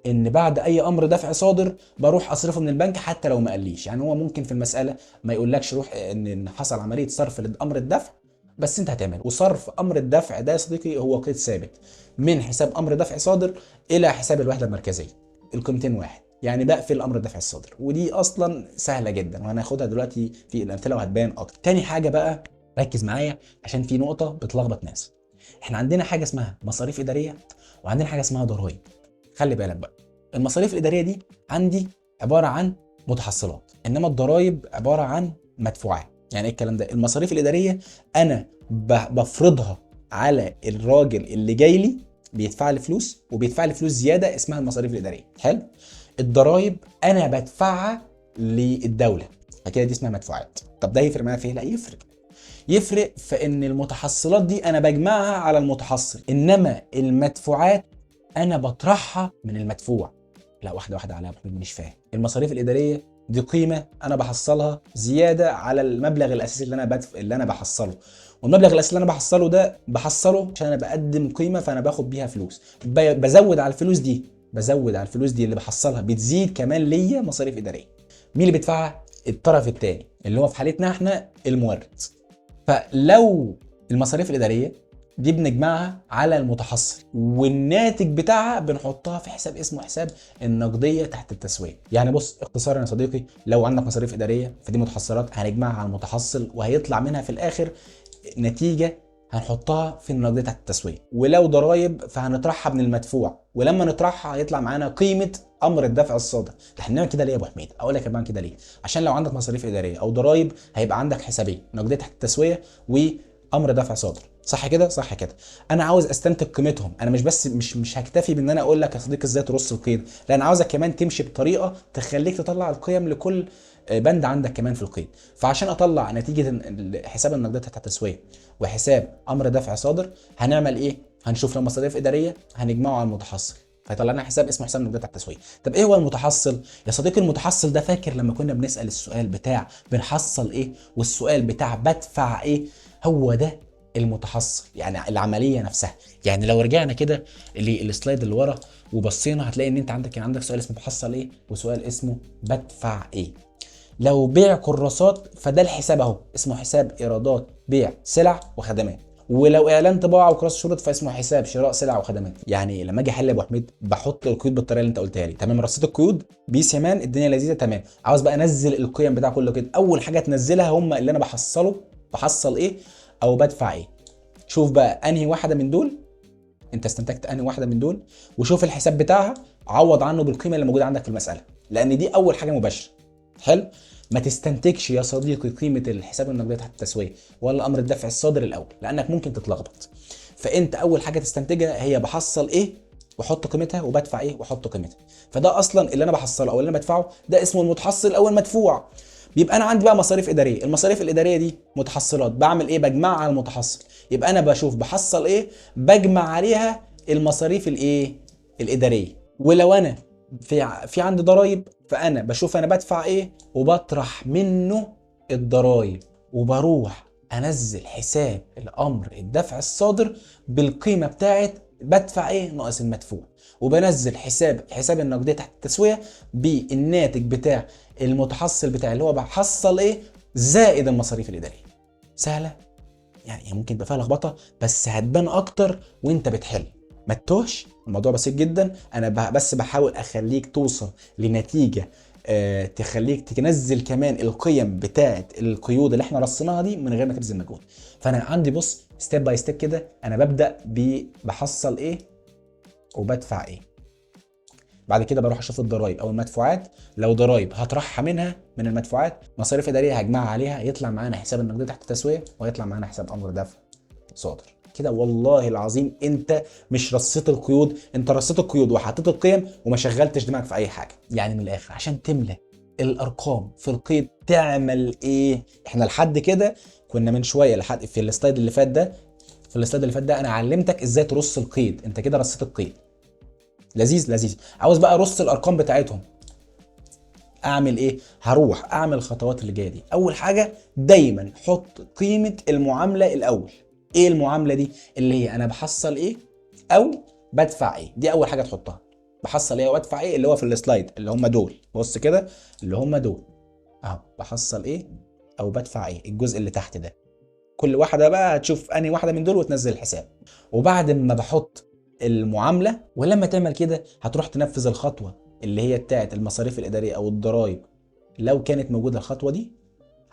ان بعد اي امر دفع صادر بروح اصرفه من البنك حتى لو ما قاليش. يعني هو ممكن في المساله ما يقولكش روح ان حصل عمليه صرف لامر الدفع، بس انت هتعمل. وصرف امر الدفع ده يا صديقي هو قيد ثابت من حساب امر دفع صادر الى حساب الوحده المركزيه، القيمتين واحد. يعني بقفل امر الدفع الصادر، ودي اصلا سهله جدا وهناخدها دلوقتي في الامثله وهتبان اكتر. تاني حاجه بقى ركز معايا عشان في نقطه بتلخبط ناس. احنا عندنا حاجه اسمها مصاريف اداريه وعندنا حاجه اسمها ضرائب. خلي بالك بقى، المصاريف الاداريه دي عندي عباره عن متحصلات، انما الضرائب عباره عن مدفوعات. يعني ايه الكلام ده؟ المصاريف الاداريه انا بفرضها على الراجل اللي جاي لي بيدفع لي فلوس، وبيدفع لي فلوس زياده اسمها المصاريف الاداريه. حلو. الضرائب انا بدفعها للدوله، فكده دي اسمها مدفوعات. طب ده يفرق معايا في ايه؟ لا يفرق. يفرق في ان المتحصلات دي انا بجمعها على المتحصل، انما المدفوعات انا بطرحها من المدفوع. لا واحده واحده على محمود، مش فاهم. المصاريف الاداريه دي قيمه انا بحصلها زياده على المبلغ الاساسي اللي انا بحصله، والمبلغ الاساسي اللي انا بحصله ده بحصله عشان انا بقدم قيمه فانا باخد بيها فلوس. بزود على الفلوس دي، اللي بحصلها بتزيد كمان ليا مصاريف اداريه. مين اللي بيدفعها؟ الطرف الثاني اللي هو في حالتنا احنا المورد. فلو المصاريف الاداريه دي بنجمعها على المتحصل، والناتج بتاعها بنحطها في حساب اسمه حساب النقديه تحت التسويه. يعني بص اختصارا يا صديقي، لو عندك مصاريف اداريه فدي متحصلات هنجمعها على المتحصل وهيطلع منها في الاخر نتيجه هنحطها في النقديه تحت التسويه. ولو ضرائب فهنطرحها من المدفوع، ولما نطرحها هيطلع معانا قيمه امر الدفع الصادر. احنا بنعمل كده ليه يا ابو حميد؟ اقول لك بنعمل كده ليه. عشان لو عندك مصاريف اداريه او ضرائب هيبقى عندك حسابين: نقديه تحت التسويه وامر دفع صادر. صح كده؟ صح كده. انا عاوز استنتج قيمتهم. انا مش بس مش هكتفي بان انا اقول لك يا صديقي ازاي ترص القيد، لا انا عاوزك كمان تمشي بطريقه تخليك تطلع القيم لكل بند عندك كمان في القيد. فعشان اطلع نتيجه حساب النقديه تحت التسويه وحساب امر دفع صادر هنعمل ايه؟ هنشوف لو مصاريف اداريه هنجمعه على المتحصل فيطلع لنا حساب اسمه حساب النقديه تحت التسويه. طب ايه هو المتحصل يا صديقي؟ المتحصل ده فاكر لما كنا بنسال السؤال بتاع بنحصل ايه والسؤال بتاع بدفع ايه؟ هو ده المتحصل، يعني العمليه نفسها. يعني لو رجعنا كده للسلايد اللي ورا وبصينا هتلاقي ان انت عندك سؤال اسمه بحصل ايه وسؤال اسمه بدفع ايه. لو بيع كراسات فده الحساب اهو اسمه حساب ايرادات بيع سلع وخدمات، ولو اعلان طباعه وكراس شروط فاسمه حساب شراء سلع وخدمات. يعني لما اجي احل يا ابو حميد بحط القيود بالطريقه اللي انت قلتها لي، تمام، رصيت القيود بيس يمان، الدنيا لذيذه تمام. عاوز بقى انزل القيم بتاع كل قيد، اول حاجه تنزلها هم اللي انا بحصل ايه او بدفع ايه. شوف بقى انهي واحده من دول انت استنتجت انهي واحده من دول، وشوف الحساب بتاعها، عوض عنه بالقيمه اللي موجوده عندك في المساله، لان دي اول حاجه مباشره. حلو. ما تستنتجش يا صديقي قيمه الحساب النقديه تحت التسويه ولا امر الدفع الصادر الاول، لانك ممكن تتلخبط. فانت اول حاجه تستنتجها هي بحصل ايه واحط قيمتها، وبدفع ايه واحط قيمتها. فده اصلا اللي انا بحصله او اللي انا بدفعه ده اسمه المتحصل او المدفوع. بيبقى انا عندي بقى مصاريف اداريه، المصاريف الاداريه دي متحصلات، بعمل ايه؟ بجمعها على المتحصل. يبقى انا بشوف بحصل ايه، بجمع عليها المصاريف الايه الاداريه. ولو انا في عندي ضرائب، فانا بشوف انا بدفع ايه وبطرح منه الضرائب، وبروح انزل حساب الامر الدفع الصادر بالقيمه بتاعت بدفع ايه ناقص المدفوع، وبنزل حساب النقديه تحت التسويه بالناتج بتاع المتحصل بتاعي اللي هو بحصل ايه زائد المصاريف الاداريه. سهله يعني، ممكن يبقى فيها لخبطه بس هتبان اكتر وانت بتحل. ما تتوهش، الموضوع بسيط جدا. انا بس بحاول اخليك توصل لنتيجه تخليك تنزل كمان القيم بتاعه القيود اللي احنا رصيناها دي من غير ما تبذل مجهود. فانا عندي بص ستيب باي ستيب كده، انا ببدا بحصل ايه وبدفع ايه، بعد كده بروح اشوف الضرايب او المدفوعات، لو ضرايب هطرحها منها من المدفوعات، مصاريف اداريه هجمعها عليها، يطلع معانا حساب النقديه تحت التسويه ويطلع معانا حساب امر دفع صادر. كده والله العظيم انت مش رصيت القيود، انت رصيت القيود وحطيت القيم وما شغلتش دماغك في اي حاجه. يعني من الاخر عشان تملى الارقام في القيد تعمل ايه؟ احنا لحد كده كنا من شويه لحد في السلايد اللي فات ده، انا علمتك ازاي ترص القيد، انت كده رصيت القيد. لذيذ لذيذ. عاوز بقى ارص الارقام بتاعتهم، اعمل ايه؟ هروح اعمل الخطوات اللي جايه دي. اول حاجه دايما حط قيمه المعامله الاول. ايه المعامله دي؟ اللي هي انا بحصل ايه او بدفع ايه. دي اول حاجه تحطها، بحصل ايه وادفع ايه، اللي هو في السلايد اللي هم دول، بص كده اللي هم دول اهو، بحصل ايه او بدفع ايه، الجزء اللي تحت ده. كل واحده بقى هتشوف انهي واحده من دول وتنزل الحساب. وبعد ما بحط المعامله، ولما تعمل كده هتروح تنفذ الخطوه اللي هي بتاعت المصاريف الاداريه او الضرائب. لو كانت موجوده الخطوه دي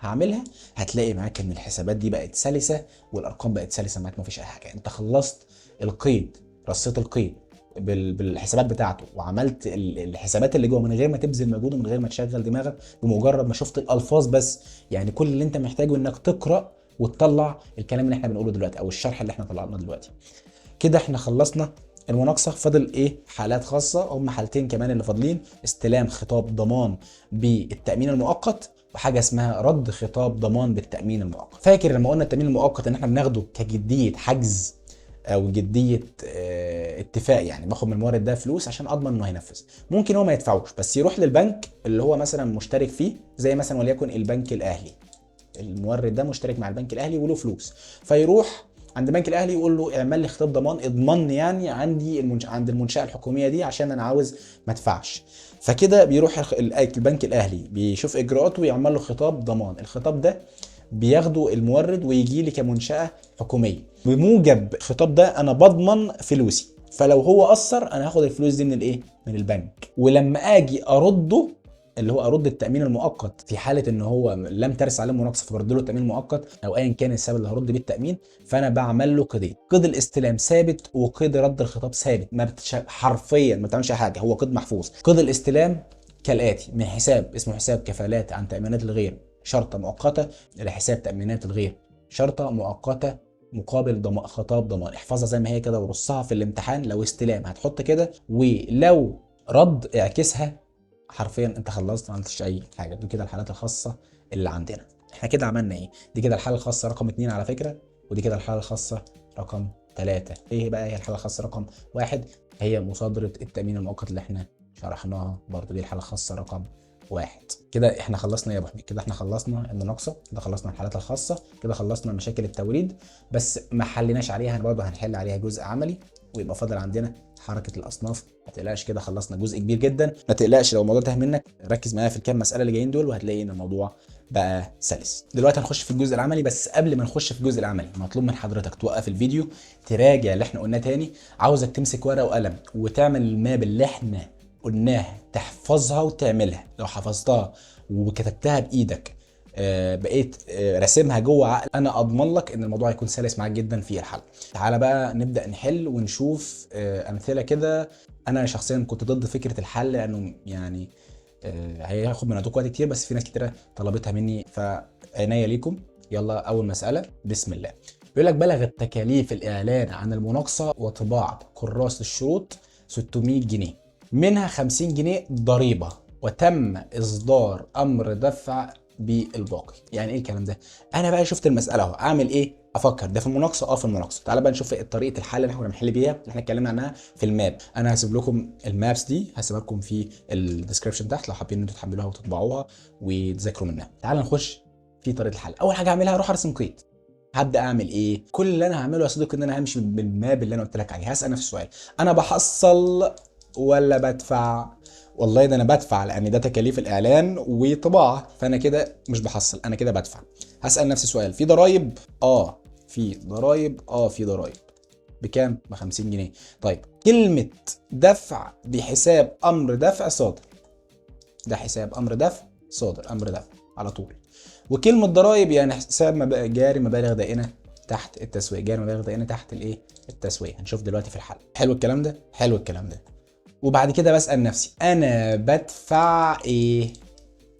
هعملها، هتلاقي معاك ان الحسابات دي بقت سلسه والارقام بقت سلسه معاك، مفيش اي حاجه. انت خلصت القيد، رصيت القيد بالحسابات بتاعته، وعملت الحسابات اللي جوه من غير ما تبذل مجهود ومن غير ما تشغل دماغك، بمجرد ما شفت الالفاظ بس. يعني كل اللي انت محتاجه انك تقرا وتطلع الكلام اللي احنا بنقوله دلوقتي او الشرح اللي احنا طلعناه دلوقتي. كده احنا خلصنا المناقصه. فاضل ايه؟ حالات خاصه، هم حالتين كمان اللي فاضلين: استلام خطاب ضمان بالتامين المؤقت، وحاجه اسمها رد خطاب ضمان بالتامين المؤقت. فاكر لما قلنا التامين المؤقت ان احنا بناخده كجديه حجز او جديه اتفاق، يعني باخد من المورد ده فلوس عشان اضمن انه هينفذ. ممكن هو ما يدفعوش بس يروح للبنك اللي هو مثلا مشترك فيه، زي مثلا وليكن البنك الاهلي، المورد ده مشترك مع البنك الاهلي وله فلوس، فيروح عند البنك الاهلي يقول له اعمل لي خطاب ضمان، اضمني يعني عند المنشاه الحكوميه دي عشان انا عاوز ما ادفعش. فكده بيروح البنك الاهلي بيشوف اجراءاته ويعمل له خطاب ضمان. الخطاب ده بياخده المورد ويجي لي كمنشاه حكوميه، بموجب الخطاب ده انا بضمن فلوسي. فلو هو قصر انا هاخد الفلوس دي من الايه؟ من البنك. ولما اجي ارده، اللي هو ارد التامين المؤقت في حاله ان هو لم ترس عليه مناقصه، فبرد له التامين المؤقت او ايا كان السبب اللي هرد بيه التامين، فانا بعمل له قيدين: قيد الاستلام ثابت وقيد رد الخطاب ثابت. ما حرفيا ما بتعملش حاجه، هو قيد محفوظ. قيد الاستلام كالاتي: من حساب اسمه حساب كفالات عن تامينات الغير شرطه مؤقته لحساب تامينات الغير شرطه مؤقته مقابل خطاب ضمان. احفظها زي ما هي كده ورصها في الامتحان. لو استلام هتحط كده، ولو رد اعكسها. حرفيا انت خلصت، ما عملتش اي حاجه. دي كده الحالات الخاصه اللي عندنا. احنا كده عملنا ايه؟ دي كده الحاله الخاصه رقم 2 على فكره، ودي كده الحاله الخاصه رقم 3. ايه بقى هي الحاله الخاصه رقم 1؟ هي مصادره التامين المؤقت اللي احنا شرحناها برضو، دي الحاله الخاصه رقم واحد. كده احنا خلصنا يا ابو حميد، كده احنا خلصنا المناقصه، كده خلصنا الحالات الخاصه، كده خلصنا مشاكل التوريد، بس ما حليناش عليها، برضه هنحل عليها جزء عملي، ويبقى فاضل عندنا حركه الاصناف. ما تقلقش، كده خلصنا جزء كبير جدا. ما تقلقش لو الموضوع تاه منك، ركز معايا في الكام مساله اللي جايين دول وهتلاقي ان الموضوع بقى سلس. دلوقتي هنخش في الجزء العملي، بس قبل ما نخش في الجزء العملي مطلوب من حضرتك توقف الفيديو، تراجع اللي احنا قلناه تاني. عاوزك تمسك ورقه وقلم وتعمل الماب اللي احنا قلناها، تحفظها وتعملها. لو حفظتها وكتبتها بايدك، بقيت راسمها جوه عقل، انا اضمن لك ان الموضوع هيكون سلس معاك جدا في الحل. تعالى بقى نبدا نحل ونشوف امثله كده. انا شخصيا كنت ضد فكره الحل، لانه يعني هياخد من وقت كتير، بس في ناس كتيره طلبتها مني، فعناية ليكم. يلا اول مساله، بسم الله. بيقول لك بلغت تكاليف الاعلان عن المناقصه وطباعه كراس الشروط 600 جنيه، منها 50 جنيه ضريبه، وتم اصدار امر دفع بالباقي. يعني ايه الكلام ده؟ انا بقى شفت المساله اهو، اعمل ايه؟ افكر ده في المناقصه، في المناقصه. تعالى بقى نشوف طريقه الحل اللي احنا كنا بنحل بيها، اللي احنا اتكلمنا عنها في الماب. انا هسيب لكم المابس دي، هسيبها لكم في الديسكربشن تحت، لو حابين ان انتوا تحملوها وتطبعوها وتذاكروا منها. تعالى نخش في طريقه الحل. اول حاجه اعملها، اروح ارسم قيد. هبدا اعمل ايه؟ كل اللي انا هعمله يا صديقي ان انا همشي بالماب اللي انا قلت لك عليه. هسال نفسي السؤال، انا بحصل ولا بدفع؟ والله ده انا بدفع، لان ده تكاليف الاعلان وطباعه، فانا كده مش بحصل، انا كده بدفع. هسال نفسي سؤال، في ضرايب؟ في ضرايب، في ضرايب. بكام؟ ب 50 جنيه. طيب كلمه دفع بحساب امر دفع صادر، ده حساب امر دفع صادر، امر دفع على طول. وكلمه ضرايب يعني حساب جاري مبالغ دائنه تحت التسويه، جاري مبالغ دائنه تحت الايه؟ التسويه. هنشوف دلوقتي في الحل. حلو الكلام ده، حلو الكلام ده. وبعد كده بسال نفسي، انا بدفع ايه؟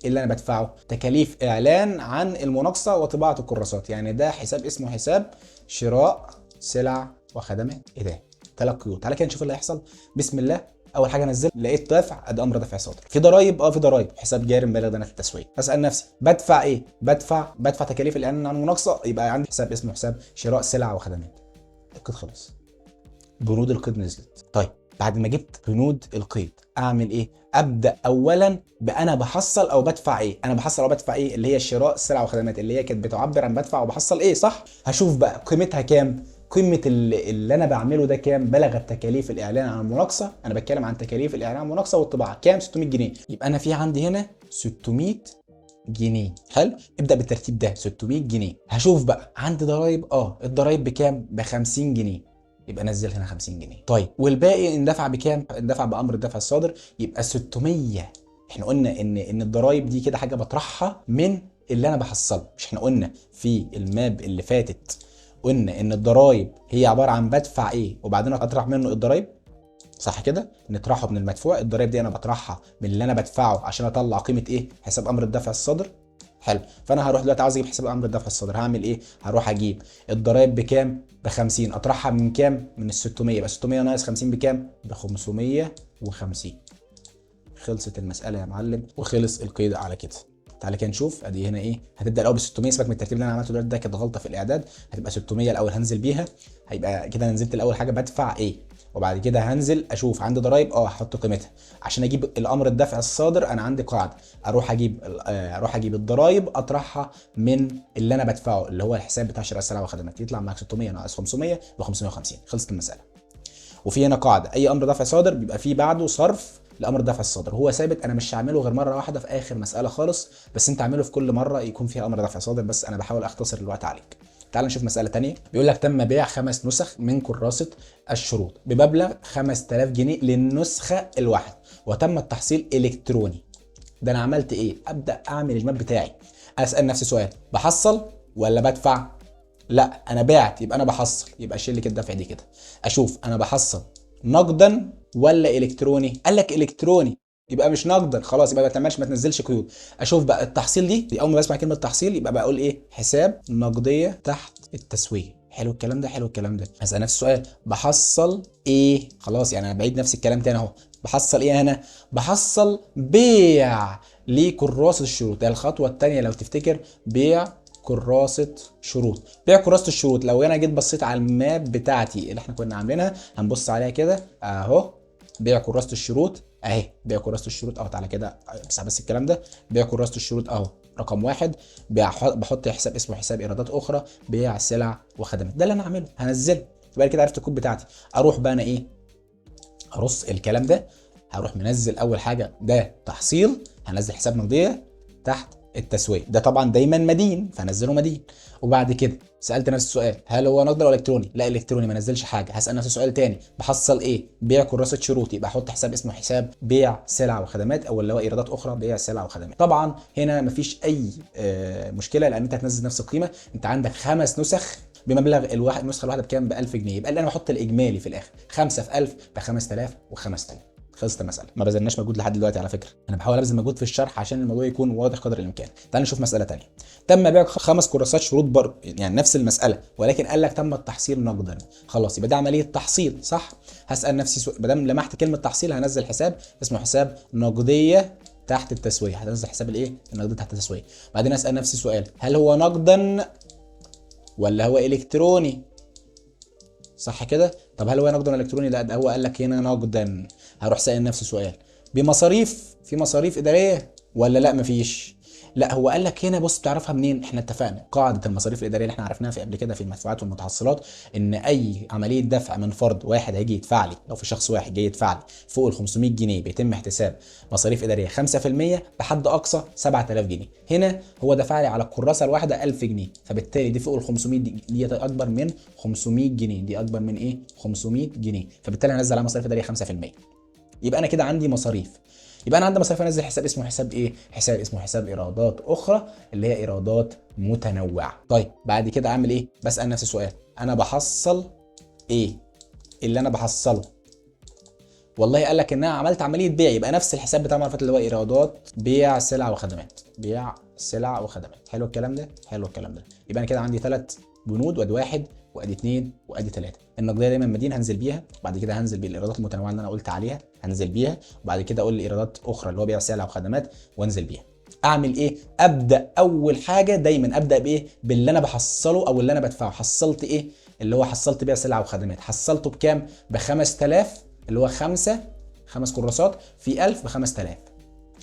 اللي انا بدفعه تكاليف اعلان عن المناقصه وطباعه الكراسات، يعني ده حساب اسمه حساب شراء سلع وخدمات. ايه ده؟ 3 قيود. تعالى كده نشوف اللي هيحصل. بسم الله. اول حاجه انزل لقيت دافع، ادي امر دفع صادر. في ضرايب؟ في ضرايب، حساب جاري مبالغ دائنه التسويه. اسال نفسي بدفع ايه؟ بدفع تكاليف الاعلان عن المناقصه، يبقى عندي حساب اسمه حساب شراء سلع وخدمات. القيد خلص، بنود القيد نزلت. طيب بعد ما جبت بنود القيد اعمل ايه؟ ابدا اولا بانا بحصل او بدفع ايه. انا بحصل او بدفع ايه؟ اللي هي شراء سلع وخدمات، اللي هي كانت بتعبر عن بدفع وبحصل ايه، صح؟ هشوف بقى قيمتها كام. قيمه اللي انا بعمله ده كام؟ بلغت تكاليف الاعلان عن المناقصه، انا بتكلم عن تكاليف الاعلان عن المناقصه والطباعه، كام؟ 600 جنيه. يبقى انا في عندي هنا 600 جنيه. حلو، ابدا بالترتيب ده، 600 جنيه. هشوف بقى عندي ضرايب، الضرايب بكام؟ ب 50 جنيه. يبقى نزل هنا 50 جنيه. طيب والباقي اندفع بكام؟ اندفع بامر الدفع الصادر، يبقى 600. احنا قلنا ان الضرايب دي كده حاجه بطرحها من اللي انا بحصله. مش احنا قلنا في الماب اللي فاتت، قلنا ان الضرايب هي عباره عن بدفع ايه وبعدين اطرح منه الضرايب، صح كده؟ نطرحه من المدفوع. الضرايب دي انا بطرحها من اللي انا بدفعه عشان اطلع قيمه ايه؟ حساب امر الدفع الصادر. حلو، فانا هروح دلوقتي عاوز اجيب حساب امر الدفع الصادر، هعمل ايه؟ هروح اجيب الضرايب بكام؟ ب 50، اطرحها من كام؟ من ال 600. يبقى 600 ناقص 50 بكام؟ ب 550. خلصت المساله يا معلم، وخلص القيد على كده. تعالى كده نشوف. ادي هنا ايه؟ هتبدا الاول ب 600، سيبك من الترتيب اللي انا عملته دلوقتي، ده كانت غلطه في الاعداد. هتبقى 600 الاول هنزل بيها، هيبقى كده انا نزلت الاول حاجه بدفع ايه، وبعد كده هنزل اشوف عندي ضرايب، هحط قيمتها. عشان اجيب الامر الدفع الصادر انا عندي قاعده، اروح اجيب الضرايب اطرحها من اللي انا بدفعه، اللي هو الحساب بتاع شراء السلع والخدمات، يطلع معاك 600 ناقص 500 ب 550. خلصت المساله. وفي هنا قاعده، اي امر دفع صادر بيبقى فيه بعده صرف لامر دفع الصادر، هو ثابت. انا مش هعمله غير مره واحده في اخر مساله خالص، بس انت اعمله في كل مره يكون فيها امر دفع صادر، بس انا بحاول اختصر الوقت عليك. تعال نشوف مسألة تانية. بيقول لك تم بيع 5 نسخ من كراسة الشروط بمبلغ 5000 جنيه للنسخة الواحدة، وتم التحصيل إلكتروني. ده أنا عملت إيه؟ أبدأ أعمل الماب بتاعي. أسأل نفسي سؤال، بحصل ولا بدفع؟ لا أنا بعت، يبقى أنا بحصل، يبقى شيل لك الدفع دي كده. أشوف أنا بحصل نقدا ولا إلكتروني؟ قال لك إلكتروني، يبقى مش نقدا، خلاص يبقى ما تعملش، ما تنزلش قيود. اشوف بقى التحصيل دي اول ما بسمع كلمه تحصيل يبقى بقول ايه؟ حساب نقديه تحت التسويه. حلو الكلام ده، حلو الكلام ده. هسال نفس السؤال، بحصل ايه؟ خلاص يعني انا بعيد نفس الكلام تاني اهو. بحصل ايه هنا؟ بحصل بيع لكراسه الشروط. ده الخطوه الثانيه لو تفتكر، بيع كراسه شروط. بيع كراسه الشروط، لو انا جيت بصيت على الماب بتاعتي اللي احنا كنا عاملينها، هنبص عليها كده اهو، بيع كراسه الشروط اهي بيع كراسه الشروط اهو. تعالى كده بس الكلام ده، بيع كراسه الشروط اهو رقم واحد، بحط حساب اسمه حساب ايرادات اخرى، بيع سلع وخدمات. ده اللي انا هعمله، هنزله. يبقى كده عرفت الكود بتاعتي. اروح بقى انا ايه، ارص الكلام ده. هروح منزل اول حاجه ده تحصيل، هنزل حساب نقديه تحت التسويه، ده طبعا دايما مدين فهنزله مدين. وبعد كده سالت نفس السؤال، هل هو نقدي ولا الكتروني؟ لا الكتروني، ما نزلش حاجه. هسال نفس السؤال تاني، بحصل ايه؟ بيع كراسه شروط، يبقى احط حساب اسمه حساب بيع سلع وخدمات، او اللي هو ايرادات اخرى بيع سلع وخدمات. طبعا هنا مفيش اي مشكله، لان انت هتنزل نفس القيمه. انت عندك 5 نسخ بمبلغ الواحد، النسخه الواحده بكام؟ ب 1000 جنيه. يبقى اللي انا بحط الاجمالي في الاخر 5 في 1000 ب 5000 و5000. خلصت المساله. ما بذلناش مجهود لحد دلوقتي على فكره، انا بحاول ابذل مجهود في الشرح عشان الموضوع يكون واضح قدر الامكان. تعال نشوف مساله ثانيه. تم بيع 5 كراسات شروط يعني نفس المساله، ولكن قال لك تم التحصيل نقدا. خلاص يبقى ده عمليه تحصيل صح. هسال نفسي سؤال، ما دام لمحت كلمه تحصيل هنزل حساب اسمه حساب نقديه تحت التسويه. هتنزل حساب الايه؟ النقديه تحت التسويه. بعدين اسال نفسي سؤال، هل هو نقدا ولا هو الكتروني؟ صح كده؟ طب هل هو نقدا ولا الكتروني؟ لا ده هو قال لك هنا نقدا. هروح سائل نفسي سؤال، بمصاريف، في مصاريف اداريه ولا لا مفيش؟ لا هو قال لك هنا، بص بتعرفها منين؟ احنا اتفقنا قاعده المصاريف الاداريه اللي احنا عرفناها في قبل كده في المدفوعات والمتحصلات، ان اي عمليه دفع من فرد واحد هيجي يدفع لي، لو في شخص واحد جاي يدفع لي فوق ال 500 جنيه بيتم احتساب مصاريف اداريه 5% بحد اقصى 7000 جنيه. هنا هو دفع لي على الكراسه الواحده 1000 جنيه، فبالتالي دي فوق ال 500 دي اكبر من 500 جنيه، دي اكبر من ايه؟ 500 جنيه، فبالتالي هنزل على مصاريف اداريه 5%. يبقى انا كده عندي مصاريف. يبقى انا عندي مصاريف، انزل حساب اسمه حساب ايه؟ حساب اسمه حساب ايرادات اخرى، اللي هي ايرادات متنوعه. طيب بعد كده اعمل ايه؟ بسال نفسي سؤال، انا بحصل ايه؟ اللي انا بحصله والله قال لك ان انا عملت عمليه بيع، يبقى نفس الحساب بتاع المعرفات اللي هو ايرادات بيع سلع وخدمات، بيع سلع وخدمات. حلو الكلام ده، حلو الكلام ده. يبقى انا كده عندي 3 بنود، وادي 1 وادي 2 وادي 3. النقديه دايما مدين هنزل بيها، وبعد كده هنزل بالايرادات المتنوعه اللي انا قلت عليها هنزل بيها، وبعد كده اقول لي ايرادات اخرى اللي هو بيع سلع وخدمات وانزل بيها. اعمل ايه؟ ابدا اول حاجه دايما ابدا بايه؟ باللي انا بحصله او اللي انا بدفعه. حصلت ايه؟ اللي هو حصلت بيع سلع وخدمات، حصلته بكام؟ ب 5000، اللي هو 5 كراسات في 1000 ب 5000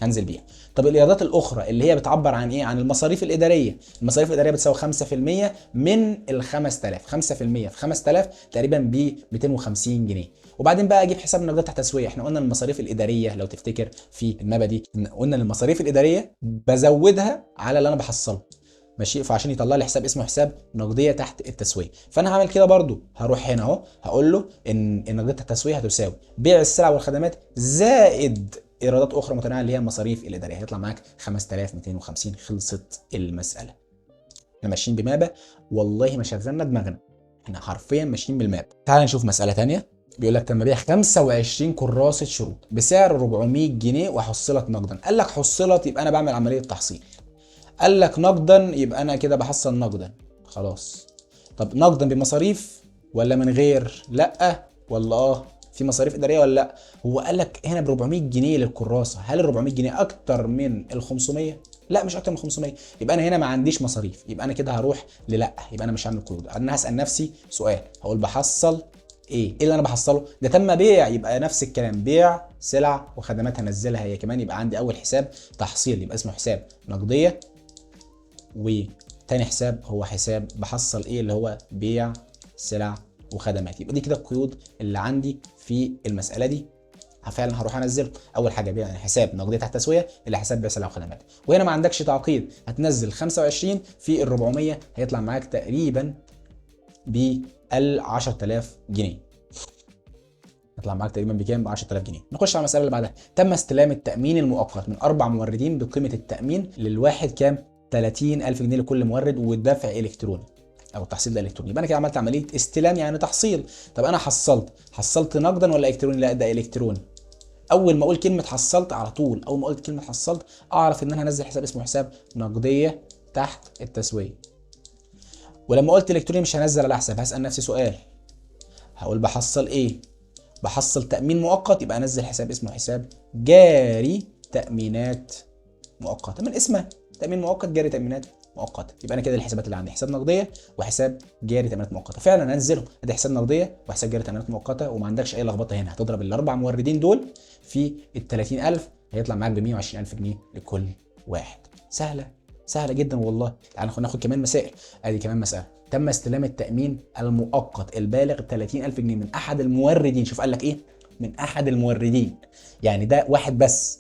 هنزل بيها. طب الايرادات الاخرى اللي هي بتعبر عن ايه؟ عن المصاريف الاداريه. المصاريف الاداريه بتساوي 5% من ال 5000. 5% في 5000 تقريبا ب 250 جنيه. وبعدين بقى اجيب حساب النقديه تحت التسويه. احنا قلنا المصاريف الاداريه لو تفتكر في المابا دي، قلنا المصاريف الاداريه بزودها على اللي انا بحصله ماشي، فعشان يطلع لي حساب اسمه حساب نقديه تحت التسويه. فانا هعمل كده برضو، هروح هنا اهو هقول له ان النقديه تحت التسويه هتساوي بيع السلع والخدمات زائد ايرادات اخرى متنوعه اللي هي المصاريف الاداريه. هيطلع معاك 5250. خلصت المساله. احنا ماشيين بمابا، والله ما شغلنا دماغنا، احنا حرفيا ماشيين بالماب. تعال نشوف مساله ثانيه. بيقول لك تم بيع 25 كراسه شروط بسعر 400 جنيه وحصلت نقدا. قال لك حصلت يبقى انا بعمل عمليه تحصيل، قال لك نقدا يبقى انا كده بحصل نقدا. خلاص. طب نقدا بمصاريف ولا من غير؟ لا ولا في مصاريف اداريه ولا لا؟ هو قال لك هنا ب 400 جنيه للكراسه. هل ال 400 جنيه اكتر من ال 500؟ لا مش اكتر من 500. يبقى انا هنا ما عنديش مصاريف، يبقى انا كده هروح للا، يبقى انا مش هعمل قروض. انا هسال نفسي سؤال، هقول بحصل ايه اللي انا بحصله؟ ده تم بيع، يبقى نفس الكلام بيع سلع وخدمات هنزلها هي كمان. يبقى عندي اول حساب تحصيل يبقى اسمه حساب نقديه، وتاني حساب هو حساب بحصل ايه اللي هو بيع سلع وخدمات. يبقى دي كده القيود اللي عندي في المساله دي. فعلا هروح انزله. اول حاجه بيع حساب نقديه تحت التسويه اللي حساب بيع سلع وخدمات. وهنا ما عندكش تعقيد، هتنزل 25 في ال 400 هيطلع معاك تقريبا ب 10000 جنيه. يطلع معاك تقريبا بكام؟ ب 10000 جنيه. نخش على المساله اللي بعدها. تم استلام التامين المؤقت من 4 موردين بقيمه التامين للواحد كام؟ 30000 جنيه لكل مورد، والدفع الكتروني او التحصيل ده الكتروني. يبقى انا كده عملت عمليه استلام يعني تحصيل. طب انا حصلت نقدا ولا الكتروني؟ لا ده الكتروني. اول ما اقول كلمه حصلت على طول، اول ما قلت كلمه حصلت اعرف ان انا هنزل حساب اسمه حساب نقديه تحت التسويه. ولما قلت الكتروني مش هنزل على حساب، هسال نفسي سؤال، هقول بحصل ايه؟ بحصل تامين مؤقت، يبقى انزل حساب اسمه حساب جاري تامينات مؤقته من اسمها تامين مؤقت جاري تامينات مؤقته. يبقى انا كده الحسابات اللي عندي حساب نقديه وحساب جاري تامينات مؤقته، فعلا انزله ادي حساب نقديه وحساب جاري تامينات مؤقته، وما عندكش اي لخبطه هنا. هتضرب الاربع موردين دول في ال 30000 هيطلع معاك ب 120000 جنيه لكل واحد. سهله جدا والله. تعالى ناخد كمان مسائل. ادي كمان مساله: تم استلام التامين المؤقت البالغ 30000 جنيه من احد الموردين. شوف قال لك ايه؟ من احد الموردين، يعني ده واحد بس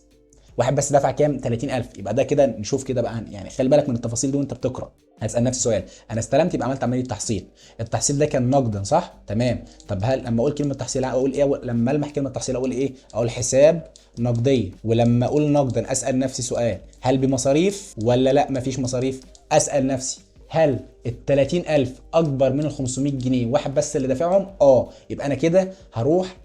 دفع كام؟ 30000. يبقى ده كده نشوف كده بقى، يعني خلي بالك من التفاصيل دي وانت بتقرا. هسال نفسي سؤال: انا استلمت، يبقى عملت عمليه تحصيل. التحصيل ده كان نقدا صح؟ تمام. طب هل لما اقول كلمه تحصيل اقول ايه؟ لما المح كلمه تحصيل اقول ايه؟ اقول حساب نقديه. ولما اقول نقدا اسال نفسي سؤال: هل بمصاريف ولا لا مفيش مصاريف؟ اسال نفسي: هل ال 30000 اكبر من ال 500 جنيه واحد بس اللي دافعهم؟ يبقى انا كده هروح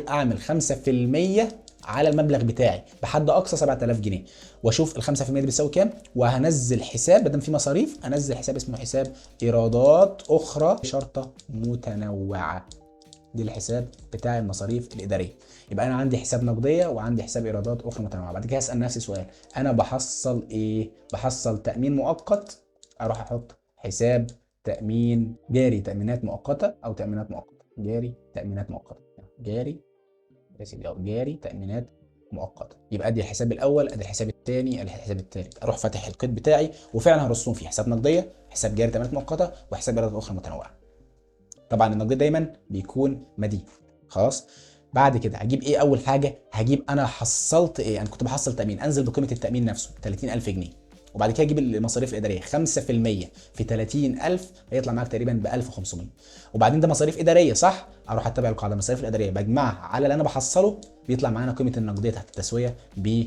اعمل 5% على المبلغ بتاعي بحد اقصى 7000 جنيه، واشوف ال 5% دي بتساوي كام، وهنزل حساب ما دام في مصاريف، انزل حساب اسمه حساب ايرادات اخرى شرطه متنوعه. دي الحساب بتاع المصاريف الاداريه. يبقى انا عندي حساب نقديه وعندي حساب ايرادات اخرى متنوعه. بعد كده هسال نفسي سؤال: انا بحصل ايه؟ بحصل تامين مؤقت، اروح احط حساب تامين جاري تامينات مؤقته او تامينات مؤقته. جاري تامينات مؤقته، جاري يا سيدي جاري تامينات مؤقته. يبقى ادي الحساب الاول، ادي الحساب الثاني، ادي الحساب الثالث. اروح فاتح القيد بتاعي وفعلا هرسم فيه حساب نقديه، حساب جاري تامينات مؤقته، وحساب ايرادات اخرى متنوعه. طبعا النقديه دايما بيكون مدين. خلاص. بعد كده هجيب ايه؟ اول حاجه هجيب انا حصلت ايه. انا كنت بحصل تامين، انزل بقيمه التامين نفسه 30000 جنيه، وبعد كده اجيب المصاريف الاداريه 5% في 30000 هيطلع معاك تقريبا ب 1500. وبعدين ده مصاريف اداريه صح؟ اروح اتبع القاعده: المصاريف الاداريه بجمعها على اللي انا بحصله، بيطلع معانا قيمه النقديه تحت التسويه ب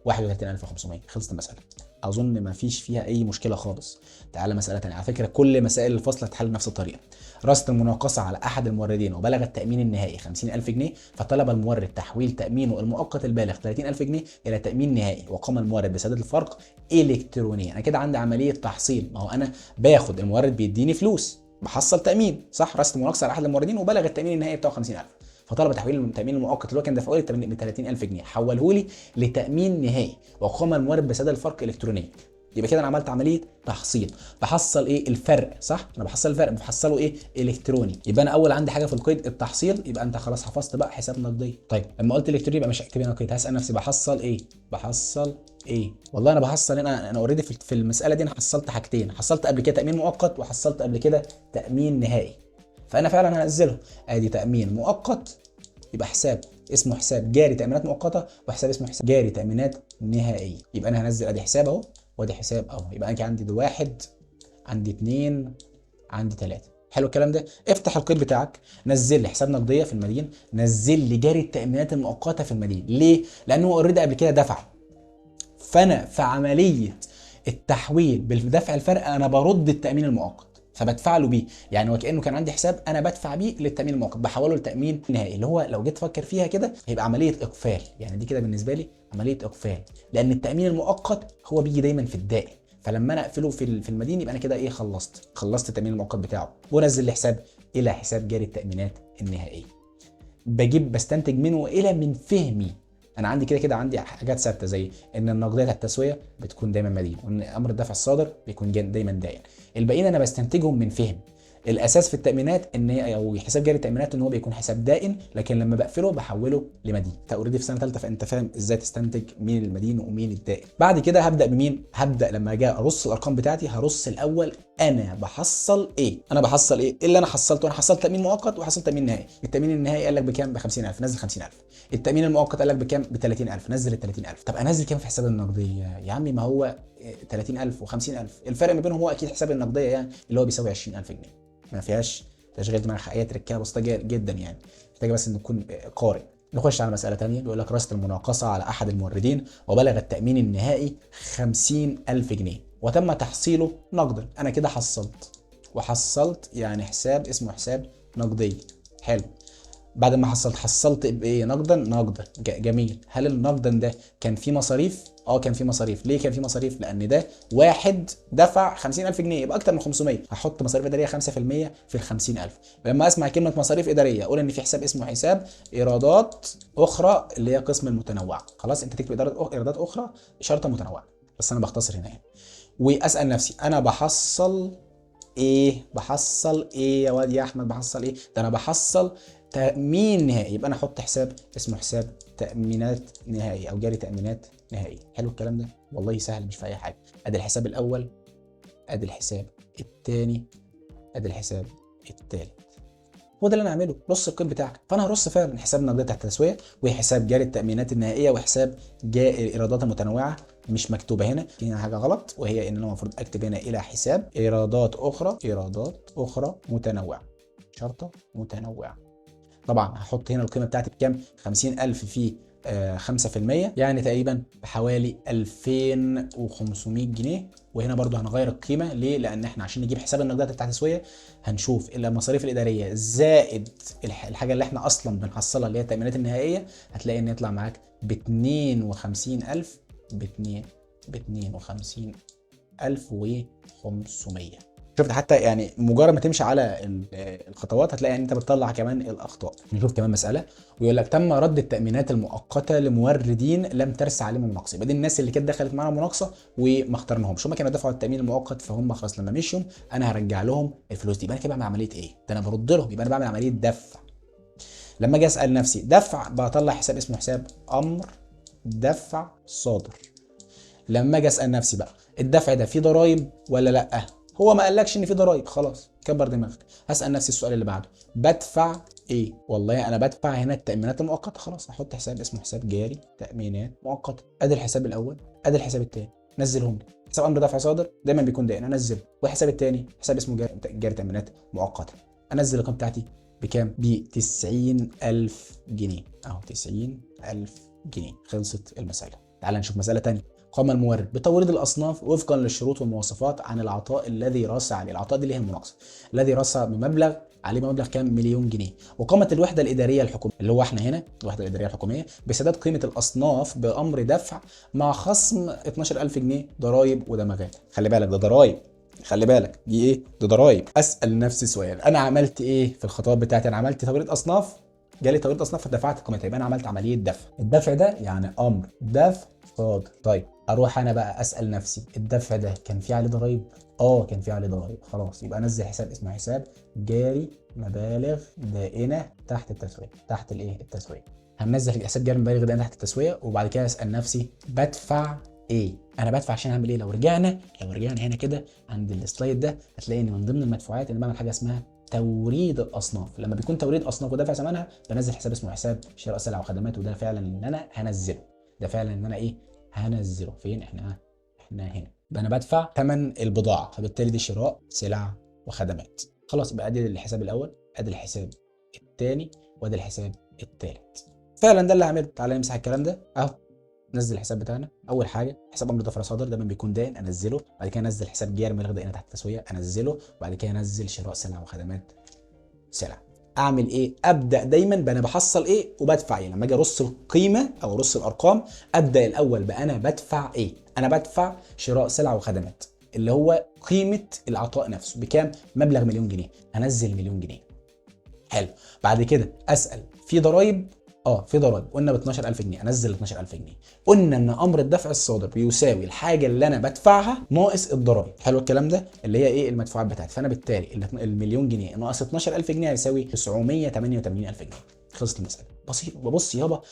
31500. خلصت المساله. اظن ما فيش فيها اي مشكله خالص. تعالى مساله ثانيه. على فكره كل مسائل الفصل هتحل بنفس الطريقه. رصد المناقصه على احد الموردين وبلغ التامين النهائي 50000 جنيه، فطلب المورد تحويل تامينه المؤقت البالغ 30000 جنيه الى تامين نهائي، وقام المورد بسداد الفرق الكترونيا. انا كده عندي عمليه تحصيل. ما هو انا باخد، المورد بيديني فلوس، بحصل تامين صح؟ رصد المناقصه على احد الموردين وبلغ التامين النهائي بتاعه 50000، فطلب تحويل التامين المؤقت اللي هو كان دافعه لي ب 30000 جنيه حوله لي لتامين نهائي، وقام المورد بسداد الفرق الكترونيا. يبقى كده انا عملت عمليه تحصيل. بحصل ايه؟ الفرق صح؟ انا بحصل الفرق، بحصله ايه؟ الكتروني. يبقى انا اول عندي حاجه في القيد التحصيل، يبقى انت خلاص حفظت بقى حساب نقديه. طيب لما قلت الكتروني يبقى مش هكتب هنا قيد، هسال نفسي بحصل ايه؟ بحصل ايه؟ والله انا بحصل هنا، انا اوريدي في المساله دي انا حصلت حاجتين، حصلت قبل كده تامين مؤقت وحصلت قبل كده تامين نهائي. فانا فعلا هنزله. ادي تامين مؤقت، يبقى حساب اسمه حساب جاري تامينات مؤقته، وحساب اسمه حساب جاري تامينات نهائيه. يبقى انا هنزل ادي حساب اهو وادي حساب اهو. يبقى انا عندي واحد، عندي اثنين، عندي ثلاثه. حلو الكلام ده. افتح القيد بتاعك، نزل لي حساب نقديه في المدين، نزل لي جاري التامينات المؤقته في المدين. ليه؟ لانه اوريدي قبل كده دفع. فانا في عمليه التحويل بدفع الفرق انا برد التامين المؤقت، فبدفع له بيه. يعني وكانه كان عندي حساب انا بدفع بيه للتامين المؤقت، بحوله لتامين نهائي، اللي هو لو جيت افكر فيها كده هيبقى عمليه اقفال. يعني دي كده بالنسبه لي عمليه اقفال، لان التامين المؤقت هو بيجي دايما في الدائم، فلما انا اقفله في المدين يبقى انا كده ايه؟ خلصت التامين المؤقت بتاعه، وانزل لي حساب الى حساب جاري التامينات النهائيه. بستنتج منه الى من فهمي. انا عندي كده عندي حاجات ثابته، زي ان النقديه بتاعت التسويه بتكون دايما مدين، وان امر الدفع الصادر بيكون دايما داين. الباقيين انا بستنتجهم من فهم. الاساس في التامينات ان او حساب جاري التامينات ان هو بيكون حساب دائن، لكن لما بقفله بحوله لمدين. انت اوريدي في سنه ثالثه فانت فاهم ازاي تستنتج مين المدين ومين الدائن. بعد كده هبدا بمين؟ هبدا لما اجي ارص الارقام بتاعتي هرص الاول انا بحصل ايه. اللي انا حصلته. انا حصلت تامين مؤقت وحصلت تامين نهائي. التامين النهائي قال لك بكام؟ ب 50000، نزل 50000. التامين المؤقت قال لك بكام؟ ب 30000، نزل ال 30000. طب انزل كام في حساب النقديه يا عمي؟ ما هو 30000 و50000 الفرق ما بينهم هو اكيد حساب النقديه، يعني اللي هو بيساوي 20000 جنيه. ما فيهاش تشغيل دماغ، حقيقه تركيبه بسيطه جدا يعني، محتاجه بس ان تكون قارئ. نخش على مساله ثانيه. بيقول لك رصد المناقصه على احد الموردين وبلغ التامين النهائي 50000 جنيه وتم تحصيله نقدا. انا كده حصلت يعني حساب اسمه حساب نقدي. حلو. بعد ما حصلت بايه؟ نقدا. جميل. هل النقدا ده كان فيه مصاريف؟ كان فيه مصاريف. ليه كان فيه مصاريف؟ لان ده واحد دفع 50000 جنيه، يبقى اكتر من 500. هحط مصاريف اداريه 5% في ال 50000. لما اسمع كلمه مصاريف اداريه اقول ان في حساب اسمه حساب ايرادات اخرى اللي هي قسم المتنوعه. خلاص، انت تكتب ايرادات اخرى شرطه متنوعه، بس انا بختصر هنا يعني. واسال نفسي انا بحصل ايه، بحصل ايه يا واد يا احمد، بحصل ايه؟ ده انا بحصل تامين نهائي. يبقى انا احط حساب اسمه حساب تامينات نهائي او جاري تامينات نهائي. حلو الكلام ده، والله سهل مش في اي حاجه. ادي الحساب الاول، ادي الحساب الثاني، ادي الحساب الثالث. هو ده اللي انا اعمله، رص القيد بتاعك. فانا هرص فعلا حساب نقديه تحت التسويه، وحساب جاري التامينات النهائيه، وحساب الايرادات المتنوعه. مش مكتوبه هنا، هنا حاجه غلط، وهي ان انا المفروض اكتب هنا الى حساب ايرادات اخرى، ايرادات اخرى متنوعه، شرطه متنوعه. طبعا هحط هنا القيمه بتاعتي بكام؟ 50,000 في 5%، يعني تقريبا بحوالي 2500 جنيه. وهنا برضو هنغير القيمه ليه؟ لان احنا عشان نجيب حساب النقدات بتاعت التسويه هنشوف المصاريف الاداريه زائد الحاجه اللي احنا اصلا بنحصلها اللي هي التامينات النهائيه. هتلاقي ان يطلع معاك ب 52,000، ب 52,500. شفت؟ حتى يعني مجرد ما تمشي على الخطوات هتلاقي ان انت بتطلع كمان الاخطاء. نشوف كمان مساله، ويقول لك تم رد التامينات المؤقته لموردين لم ترسى عليهم مناقصه. يبقى دي الناس اللي كانت دخلت معانا مناقصه وما اخترناهمش، هم كانوا دفعوا التامين المؤقت، فهم خلاص لما مشيهم انا هرجع لهم الفلوس دي. يبقى انا كده بعمل عمليه ايه؟ ده انا برد لهم، يبقى انا بعمل عمليه دفع. لما اجي اسال نفسي دفع، بطلع حساب اسمه حساب امر دفع صادر. لما اجي اسال نفسي بقى الدفع ده فيه ضرايب ولا لا؟ هو ما قالكش ان فيه ضرايب، خلاص كبر دماغك. هسال نفسي السؤال اللي بعده، بدفع ايه؟ والله انا بدفع هنا التامينات المؤقته، خلاص احط حساب اسمه حساب جاري تامينات مؤقته. ادي الحساب الاول، ادي الحساب الثاني، نزلهم لي. حساب امر دفع صادر دايما بيكون دائن، انزله. والحساب الثاني حساب اسمه جاري تامينات مؤقته، انزل الرقم بتاعتي بكام؟ ب 90,000 جنيه اهو، 90,000 جنيه. خلصت المساله. تعال نشوف مساله ثانيه. قام المورد بتوريد الاصناف وفقا للشروط والمواصفات عن العطاء الذي رأس عليه. العطاء دي اللي هي المناقصه، الذي رأس بمبلغ عليه بمبلغ كام؟ مليون جنيه. وقامت الوحده الاداريه الحكوميه اللي هو احنا هنا الوحده الاداريه الحكوميه بسداد قيمه الاصناف بامر دفع مع خصم 12,000 جنيه ضرائب ودمغات. خلي بالك ده ضرائب، خلي بالك دي ايه؟ دي ضرائب. اسال نفسي سؤال، انا عملت ايه في الخطوات بتاعتي؟ انا عملت توريد اصناف، جالي توريد اصناف فدفعت قيمتها، يبقى انا عملت عمليه دفع. الدفع ده يعني امر دفع صادر. طيب اروح انا بقى اسال نفسي الدفع ده كان فيه عليه ضرايب؟ اه كان فيه عليه ضرايب، خلاص يبقى انزل حساب اسمه حساب جاري مبالغ دائنه تحت التسويه، تحت الايه؟ التسويه. هننزل حساب جاري مبالغ دائنه تحت التسويه، وبعد كده اسال نفسي بدفع ايه؟ انا بدفع عشان اعمل ايه؟ لو رجعنا هنا كده عند السلايد ده هتلاقي ان من ضمن المدفوعات ان بعمل حاجه اسمها توريد الاصناف. لما بيكون توريد اصناف ودافع ثمنها بنزل حساب اسمه حساب شراء سلع وخدمات، وده فعلا ان انا هنزله، ده فعلا ان انا ايه؟ هنزله. فين احنا؟ احنا هنا. يبقى انا بدفع ثمن البضاعه، فبالتالي دي شراء سلع وخدمات. خلاص يبقى ادي الحساب الاول، ادي الحساب الثاني، وادي الحساب الثالث. فعلا ده اللي هعمله. تعالى نمسح الكلام ده اهو، نزل الحساب بتاعنا. اول حاجه حساب امر دفع صادر دايما بيكون دائن، انزله. بعد كده انزل حساب جاري مبالغ دائنه تحت التسويه، انزله. بعد كده انزل شراء سلع وخدمات سلع. اعمل ايه؟ ابدا دايما بانا بحصل ايه وبدفع ايه. لما اجي ارص القيمه او ارص الارقام ابدا الاول بانا بدفع ايه. انا بدفع شراء سلع وخدمات اللي هو قيمه العطاء نفسه بكام؟ مبلغ مليون جنيه، هنزل مليون جنيه. حلو. بعد كده اسال في ضرايب؟ اه في ضرايب، قلنا ب 12,000 جنيه، انزل 12,000 جنيه. قلنا ان امر الدفع الصادر بيساوي الحاجه اللي انا بدفعها ناقص الضرايب. حلو الكلام ده، اللي هي ايه؟ المدفوعات بتاعتي. فانا بالتالي المليون جنيه ناقص 12,000 جنيه هيساوي 988,000 جنيه. خلصت المساله. بسيط. ببص يابا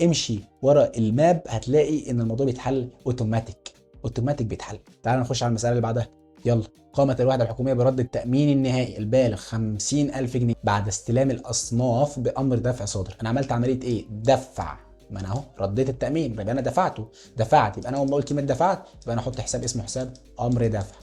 امشي ورا الماب هتلاقي ان الموضوع بيتحل اوتوماتيك، اوتوماتيك بيتحل. تعال نخش على المساله اللي بعدها. يلا. قامت الوحدة الحكومية برد التأمين النهائي البالغ 50,000 جنيه بعد استلام الأصناف بأمر دفع صادر. أنا عملت عملية إيه؟ دفع. ما أنا أهو رديت التأمين، يبقى أنا دفعته. دفعت، يبقى أنا أول ما أقول كلمة دفعت يبقى أنا أحط حساب اسمه حساب أمر دفع.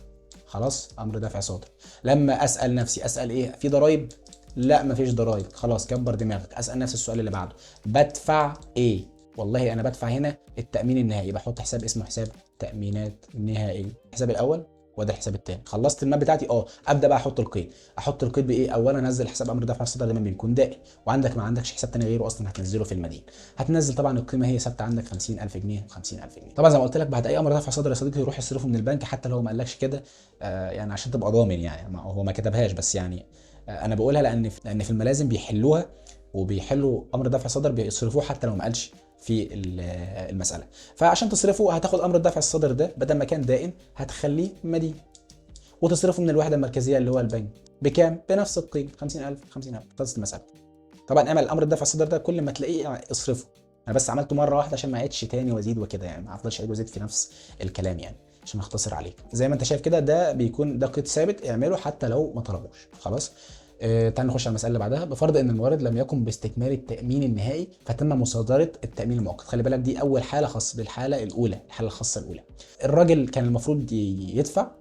خلاص أمر دفع صادر. لما أسأل نفسي أسأل إيه؟ في ضرايب؟ لا مفيش ضرايب، خلاص كبر دماغك. أسأل نفسي السؤال اللي بعده، بدفع إيه؟ والله أنا بدفع هنا التأمين النهائي، بحط حساب اسمه حساب تأمينات نهائي. الحساب الأول وده الحساب الثاني. خلصت الماب بتاعتي ابدا بقى احط القيد. احط القيد بايه؟ اولا انزل حساب امر دفع الصادر دايما بيكون دائم، وعندك ما عندكش حساب ثاني غيره اصلا هتنزله في المدين. هتنزل طبعا القيمه هي ثابته عندك 50,000 جنيه و50,000 جنيه. طبعا زي ما قلت لك بعد اي امر دفع صادر يا صديقي روح اصرفه من البنك حتى لو ما قالكش كده، يعني عشان تبقى ضامن. يعني هو ما كتبهاش بس يعني انا بقولها لان في الملازم بيحلوها وبيحلوا امر دفع صادر بيصرفوه حتى لو ما قالش في المساله. فعشان تصرفه هتاخد امر الدفع الصادر ده بدل ما كان دائن هتخليه مدين، وتصرفه من الوحده المركزيه اللي هو البنك بكام؟ بنفس القيمه 50000 50000. خلصت المساله. طبعا اعمل امر الدفع الصادر ده كل ما تلاقيه اصرفه. انا بس عملته مره واحده عشان ما اعيدش تاني وازيد وكده، يعني ما افضلش اعيد وازيد في نفس الكلام يعني، عشان اختصر عليك. زي ما انت شايف كده ده بيكون ده قيد ثابت، اعمله حتى لو ما طلبوش. خلاص. تعال نخش على المساله اللي بعدها. بفرض ان المورد لم يقم باستكمال التامين النهائي فتم مصادره التامين المؤقت. خلي بالك دي اول حاله خاصه بالحاله الاولى، الحاله الخاصه الاولى. الراجل كان المفروض يدفع،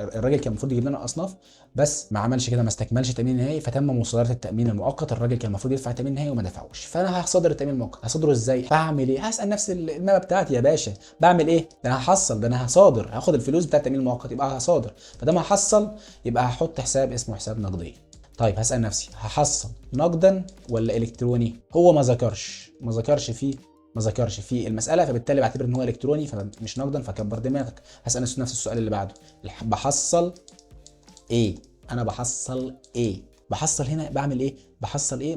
الراجل كان المفروض يجيب لنا اصناف بس ما عملش كده، ما استكملش التامين النهائي فتم مصادره التامين المؤقت. الراجل كان المفروض يدفع التامين النهائي وما دفعوش، فانا هصادر التامين المؤقت. هصادره ازاي؟ بعمل ايه؟ هسال نفس المابه بتاعتي يا باشا. بعمل ايه؟ ده انا هحصل، ده انا هصادر، هاخد الفلوس بتاعت التامين المؤقت يبقى هصادر. فده ما هحصل يبقى هحط حساب اسمه حساب نقديه. طيب هسال نفسي هحصل نقدا ولا الكتروني؟ هو ما ذكرش فيه المساله، فبالتالي بعتبر ان هو الكتروني فمش نقدا، فكبر دماغك. هسال نفس السؤال اللي بعده، بحصل ايه؟ انا بحصل ايه؟ بحصل هنا بعمل ايه؟ بحصل ايه؟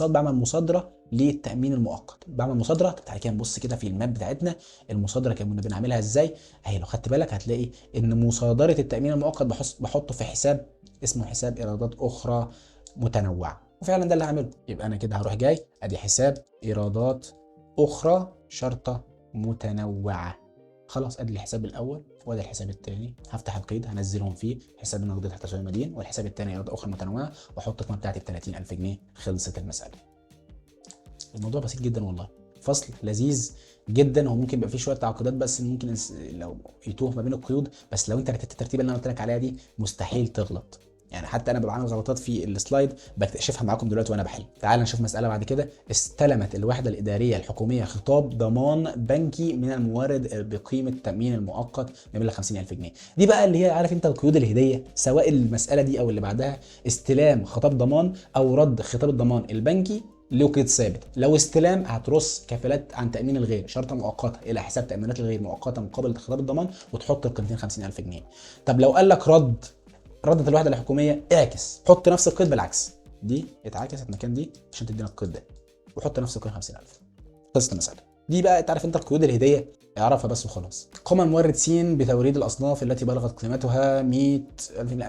بعمل مصادره للتامين المؤقت. بعمل مصادره. تعالى كده نبص كده في الماب بتاعتنا المصادره كنا بنعملها ازاي اهي. لو خدت بالك هتلاقي ان مصادره التامين المؤقت بحطه في حساب اسمه حساب ايرادات اخرى متنوعه، وفعلا ده اللي هعمله. يبقى انا كده هروح جاي ادي حساب ايرادات اخرى شرطه متنوعه. خلاص ادي الحساب الاول وادي الحساب الثاني، هفتح القيد هنزلهم فيه حساب النقدي تحت تسويق مدين، والحساب الثاني ايرادات اخرى متنوعه، واحط القيمه بتاعتي ب 30000 جنيه. خلصت المساله. الموضوع بسيط جدا والله، فصل لذيذ جدا. هو ممكن يبقى فيه شويه تعقيدات بس ممكن لو يتوه ما بين القيود، بس لو انت رتبت الترتيب اللي انا قلت لك عليها دي مستحيل تغلط. يعني حتى انا ببقى عامل غلطات في السلايد بكتشفها معاكم دلوقتي وانا بحل. تعال نشوف مساله بعد كده. استلمت الوحده الاداريه الحكوميه خطاب ضمان بنكي من المورد بقيمه التامين المؤقت بمبلغ 50000 جنيه. دي بقى اللي هي عارف انت القيود الهديه، سواء المساله دي او اللي بعدها استلام خطاب ضمان او رد خطاب الضمان البنكي له قيد ثابت. لو استلام هترص كفالات عن تامين الغير شرطه مؤقته الى حساب تامينات الغير مؤقته مقابل خطاب الضمان وتحط القيمتين 50000 جنيه. طب لو قال لك ردت الوحده الحكوميه اعكس، حط نفس القيد بالعكس، دي اتعكست مكان دي عشان تدينا القيد ده، وحط نفس القيد 50000. خلصت المساله. دي بقى تعرف انت القيود الهديه اعرفها بس وخلاص. قام المورد س بتوريد الاصناف التي بلغت قيمتها 100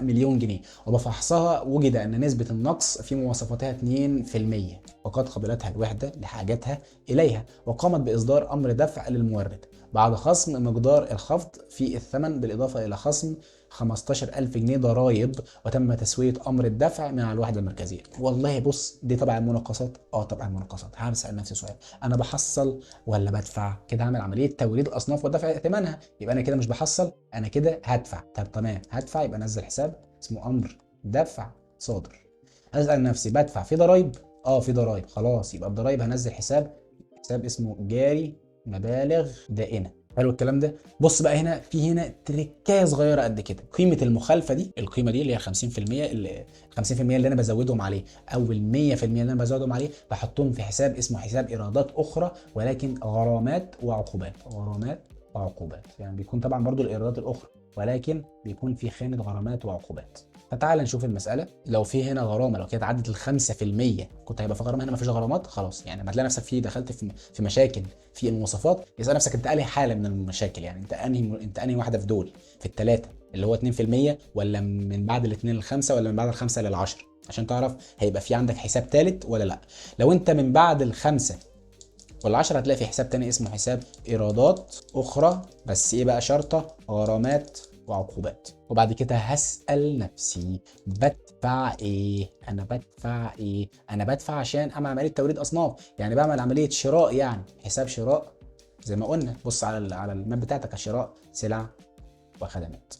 مليون جنيه، وبفحصها وجد ان نسبه النقص في مواصفاتها 2%، وقد قبلتها الوحده لحاجتها اليها، وقامت باصدار امر دفع للمورد بعد خصم مقدار الخفض في الثمن بالاضافه الى خصم 15000 جنيه ضرائب، وتم تسويه امر الدفع مع الوحده المركزيه. والله بص دي طبعا المناقصات، طبعا المناقصات. هسال نفسي سؤال، انا بحصل ولا بدفع؟ كده هعمل عمليه توريد الاصناف ودفع ثمنها، يبقى انا كده مش بحصل، انا كده هدفع. طب تمام هدفع، يبقى انزل حساب اسمه امر دفع صادر. اسال نفسي بدفع في ضرائب؟ في ضرائب. خلاص يبقى الضرائب هنزل حساب اسمه جاري مبالغ دائنه. حلو الكلام ده. بص بقى هنا في تريكايه صغيره قد كده. قيمه المخالفه دي، القيمه دي اللي هي 50%، ال 50% اللي انا بزودهم عليه او ال 100% اللي انا بزودهم عليه بحطهم في حساب اسمه حساب ايرادات اخرى، ولكن غرامات وعقوبات. غرامات وعقوبات يعني بيكون طبعا برضو الايرادات الاخرى، ولكن بيكون في خانه غرامات وعقوبات. فتعال نشوف المساله. لو في هنا غرامه، لو كانت عدت ال 5% كنت هيبقى في غرامه. هنا ما فيش غرامات خلاص. يعني لما تلاقي نفسك دخلت في مشاكل في المواصفات، يسال نفسك انت انهي حاله من المشاكل. يعني انت انهي واحده في دول، في الثلاثه اللي هو 2%، ولا من بعد الاثنين ل5، ولا من بعد ال5 لل10، عشان تعرف هيبقى في عندك حساب ثالث ولا لا. لو انت من بعد ال5 وال10 هتلاقي في حساب تاني اسمه حساب ايرادات اخرى، بس ايه بقى؟ شرطه غرامات وعقوبات. وبعد كده هسأل نفسي بدفع ايه؟ انا بدفع عشان اعمل عمليه توريد اصناف، يعني بعمل عمليه شراء، يعني حساب شراء زي ما قلنا. بص على الماب بتاعتك، شراء سلع وخدمات.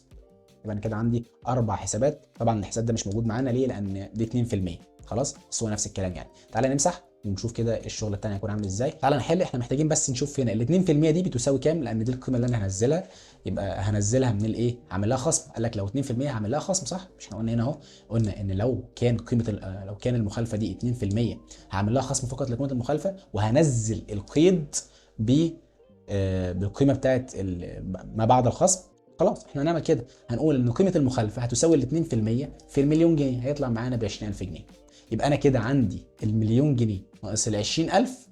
يبقى انا كده عندي 4 حسابات. طبعا الحساب ده مش موجود معانا ليه؟ لان دي 2%. خلاص بس هو نفس الكلام يعني. تعالى نمسح ونشوف كده الشغل الثاني هيكون عامل ازاي. تعالى نحل. احنا محتاجين بس نشوف هنا ال 2% دي بتساوي كام، لان دي القيمه اللي انا هنزلها. يبقى هنزلها من الايه؟ هعمل لها خصم. قال لك لو 2% هعمل لها خصم، صح؟ مش احنا قلنا هنا اهو، قلنا ان لو كان لو كان المخالفه دي 2% هعمل لها خصم فقط لقيمه المخالفه، وهنزل القيد بالقيمه بتاعت ما بعد الخصم. خلاص احنا هنعمل كده، هنقول ان قيمه المخالفه هتساوي ال 2% في المليون جنيه، هيطلع معانا ب 20000 جنيه. يبقى انا كده عندي المليون جنيه ناقص ال 20000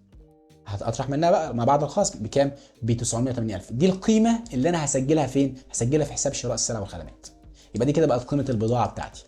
هطرح منها بقى ما بعد الخصم بكام؟ ب 980,000. دي القيمه اللي انا هسجلها فين؟ هسجلها في حساب شراء السلع والخدمات. يبقى دي كده بقت قيمه البضاعه بتاعتي.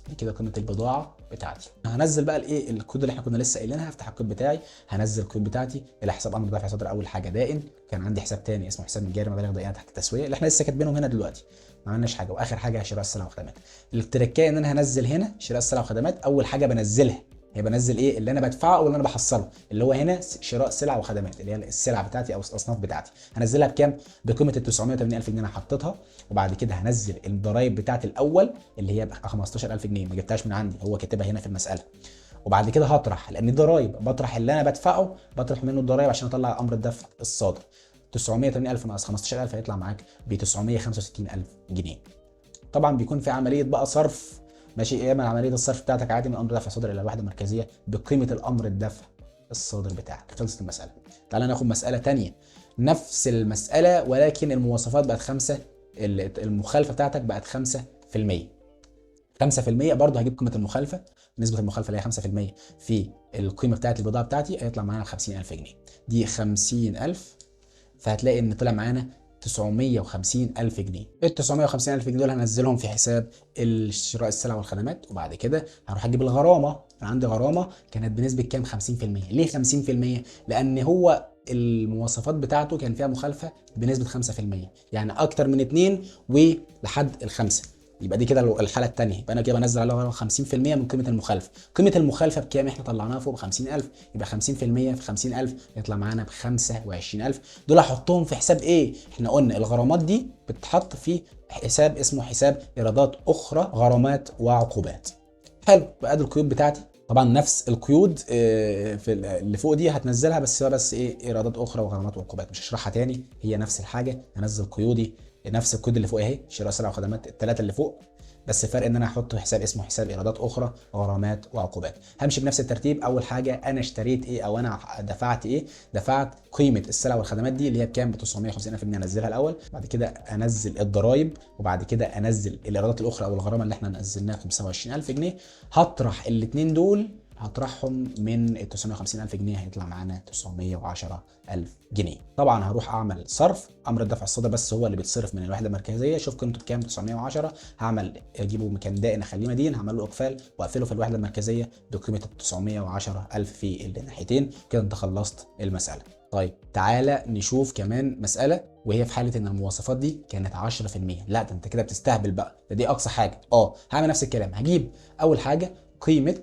دي كده قيمه البضاعه بتاعتي. هنزل بقى الايه الكود اللي احنا كنا لسه قايلينها. هفتح الكود بتاعي، هنزل الكود بتاعتي الى حساب امر دفع صادر. اول حاجه دائن، كان عندي حساب تاني اسمه حساب جاري مبالغ دائنه تحت التسويه اللي احنا لسه كاتبينهم هنا دلوقتي، ما عملناش حاجه. واخر حاجه شراء السلع والخدمات. التركيه ان انا هنزل هنا شراء السلع والخدمات. اول حاجه بنزلها هي بنزل ايه اللي انا بدفعه او اللي انا بحصله، اللي هو هنا شراء سلع وخدمات، اللي هي السلع بتاعتي او الاصناف بتاعتي. هنزلها بكام؟ بقيمه ال 980,000 جنيه انا حطيتها. وبعد كده هنزل الضرايب بتاعتي الاول اللي هي ب 15,000 جنيه، ما جبتهاش من عندي، هو كاتبها هنا في المساله. وبعد كده هطرح، لان ضرايب بطرح اللي انا بدفعه، بطرح منه الضرايب عشان اطلع امر الدفع الصادر. 980,000 ناقص 15,000 هيطلع معاك ب 965,000 جنيه. طبعا بيكون في عمليه بقى صرف، ماشي، اعمل عمليه الصرف بتاعتك عادي من امر دفع صادر الى الوحده المركزيه بقيمه الامر الدفع الصادر بتاعك. خلصت المساله. تعالى ناخد مساله ثانيه، نفس المساله ولكن المواصفات بقت 5، المخالفه بتاعتك بقت 5%. 5% برضه هجيب قيمه المخالفه، نسبه المخالفه اللي هي 5% في القيمه بتاعت البضاعه بتاعتي، هيطلع معانا 50,000 جنيه. دي 50,000، فهتلاقي ان طلع معانا 950,000 جنيه. ال 950,000 جنيه دول هنزلهم في حساب شراء السلع والخدمات. وبعد كده هروح اجيب الغرامه. انا عندي غرامه كانت بنسبه كام؟ 50%. ليه 50%؟ لان هو المواصفات بتاعته كان فيها مخالفه بنسبه 5%، يعني اكتر من 2 ولحد الخمسه. يبقى دي كده الحاله الثانيه، يبقى انا كده بنزل عليها 50% من قيمه المخالفه. قيمه المخالفه بكام؟ احنا طلعناها فوق ب 50,000، يبقى 50% في 50,000 يطلع معانا ب 25,000. دول هحطهم في حساب ايه؟ احنا قلنا الغرامات دي بتتحط في حساب اسمه حساب ايرادات اخرى، غرامات وعقوبات. حلو، بقى دي القيود بتاعتي. طبعا نفس القيود في اللي فوق دي هتنزلها، بس ايه، ايرادات اخرى وغرامات وعقوبات، مش هشرحها تاني، هي نفس الحاجه. هنزل قيودي نفس الكود اللي فوق اهي، شراء سلع وخدمات، الثلاثه اللي فوق، بس الفرق ان انا هحط حساب اسمه حساب ايرادات اخرى، غرامات وعقوبات. همشي بنفس الترتيب. اول حاجه انا اشتريت ايه او انا دفعت ايه؟ دفعت قيمه السلع والخدمات دي اللي هي بكام؟ ب 950,000 جنيه، انزلها الاول. بعد كده انزل الضرايب، وبعد كده انزل الايرادات الاخرى او الغرامه اللي احنا نزلناها 25,000 جنيه. هطرح الاثنين دول، هطرحهم من ال 950,000 جنيه، هيطلع معانا 910,000 جنيه. طبعا هروح اعمل صرف، امر الدفع الصادر بس هو اللي بيتصرف من الوحده المركزيه. شوف قيمته بكام؟ 910. هعمل اجيبه مكان دائن اخليه مدين، هعمل له اقفال واقفله في الوحده المركزيه بقيمه 910,000 في الناحيتين. كده انت خلصت المساله. طيب تعالى نشوف كمان مساله، وهي في حاله ان المواصفات دي كانت 10%. لا ده انت كده بتستهبل بقى، دي اقصى حاجه. هعمل نفس الكلام، هجيب اول حاجه قيمه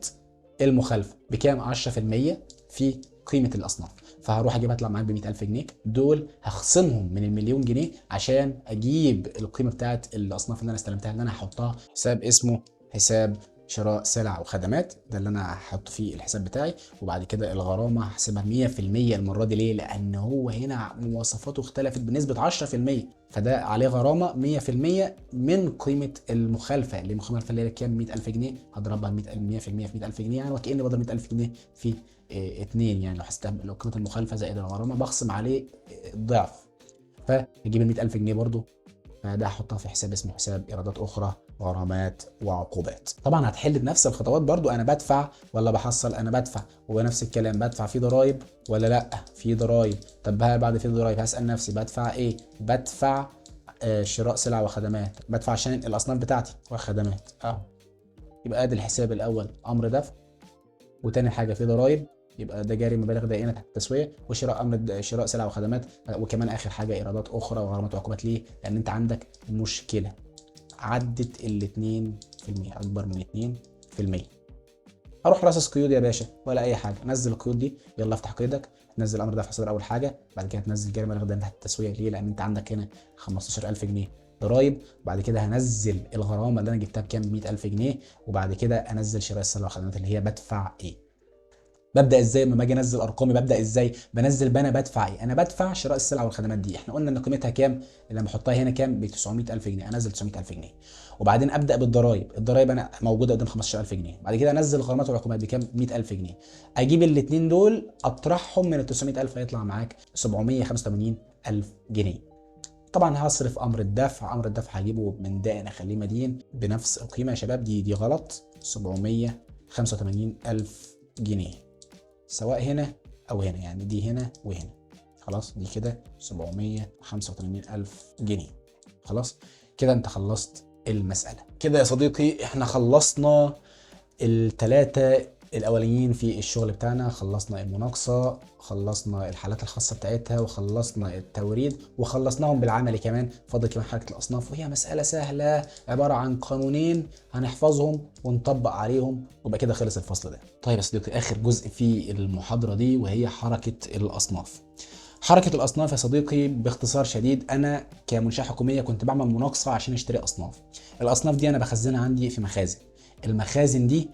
المخالفه بكام؟ 10% في قيمه الاصناف. فهروح اجيب هطلع معاك ب 100,000 جنيه، دول هخصمهم من المليون جنيه عشان اجيب القيمه بتاعت الاصناف اللي انا استلمتها، اللي انا هحطها حساب اسمه حساب شراء سلع وخدمات، ده اللي انا هحط فيه الحساب بتاعي. وبعد كده الغرامه هحسبها 100% المره دي. ليه؟ لان هو هنا مواصفاته اختلفت بنسبه 10%، فده عليه غرامه 100% من قيمه المخالفه. اللي المخالفه اللي هي كام؟ 100,000 جنيه، هضربها 100% في 100,000 جنيه، يعني وكاني بضرب 100,000 جنيه في 2. يعني لو حسبتها، لو قيمه المخالفه زائد الغرامه بخصم عليه الضعف، فهجيب ال 100,000 جنيه برضو. فده هحطها في حساب اسمه حساب ايرادات اخرى، غرامات وعقوبات. طبعا هتحل بنفس الخطوات برضو، انا بدفع ولا بحصل؟ انا بدفع، ونفس الكلام بدفع في ضرايب ولا لا؟ في ضرايب. طب بعد في ضرايب هسال نفسي بدفع ايه؟ بدفع شراء سلع وخدمات، بدفع عشان الاصناف بتاعتي وخدمات. يبقى ادي الحساب الاول امر دفع، وتاني حاجه في ضرايب، يبقى ده جاري مبالغ دائنه تحت التسويه، وشراء شراء سلع وخدمات، وكمان اخر حاجه ايرادات اخرى وغرامات وعقوبات. ليه؟ لان انت عندك مشكله، عدت ال 2%، اكبر من 2%. اروح راسس قيود يا باشا ولا اي حاجه، نزل القيود دي، يلا افتح قيدك، تنزل امر دفع صدر اول حاجه، بعد كده تنزل جاري مبالغ دائنه تحت التسويه. ليه؟ لان انت عندك هنا 15,000 جنيه ضرايب. وبعد كده هنزل الغرامه اللي انا جبتها بكام؟ 100,000 جنيه. وبعد كده انزل شراء السلع والخدمات اللي هي بدفع ايه. ببدا ازاي لما باجي انزل ارقامي؟ ببدا ازاي؟ بنزل انا بدفع ايه؟ انا بدفع شراء السلع والخدمات دي، احنا قلنا ان قيمتها كام؟ اللي لما احطها هنا كام؟ ب 900,000 جنيه، انزل 900,000 جنيه. وبعدين ابدا بالضرايب، الضرايب انا موجوده قدام 15,000 جنيه. بعد كده انزل الغرامات والعقوبات بكام؟ 100,000 جنيه. اجيب الاثنين دول اطرحهم من ال 900,000، هيطلع معاك 785,000 جنيه. طبعا هصرف امر الدفع، امر الدفع هجيبه من دائن اخليه مدين بنفس القيمه يا شباب، دي غلط، 785,000 جنيه، سواء هنا او هنا، يعني دي هنا وهنا. خلاص دي كده 785,000 جنيه. خلاص كده انت خلصت المسألة. كده يا صديقي احنا خلصنا الثلاثة الأولانيين في الشغل بتاعنا. خلصنا المناقصة، خلصنا الحالات الخاصة بتاعتها، وخلصنا التوريد، وخلصناهم بالعملي كمان. فاضل كمان حالة الأصناف، وهي مسألة سهلة عبارة عن قانونين هنحفظهم ونطبق عليهم، ويبقى كده خلص الفصل ده. طيب يا صديقي، آخر جزء في المحاضرة دي وهي حركة الأصناف. حركة الأصناف يا صديقي باختصار شديد، أنا كمنشأة حكومية كنت بعمل مناقصة عشان أشتري أصناف. الأصناف دي أنا بخزنها عندي في مخازن. المخازن دي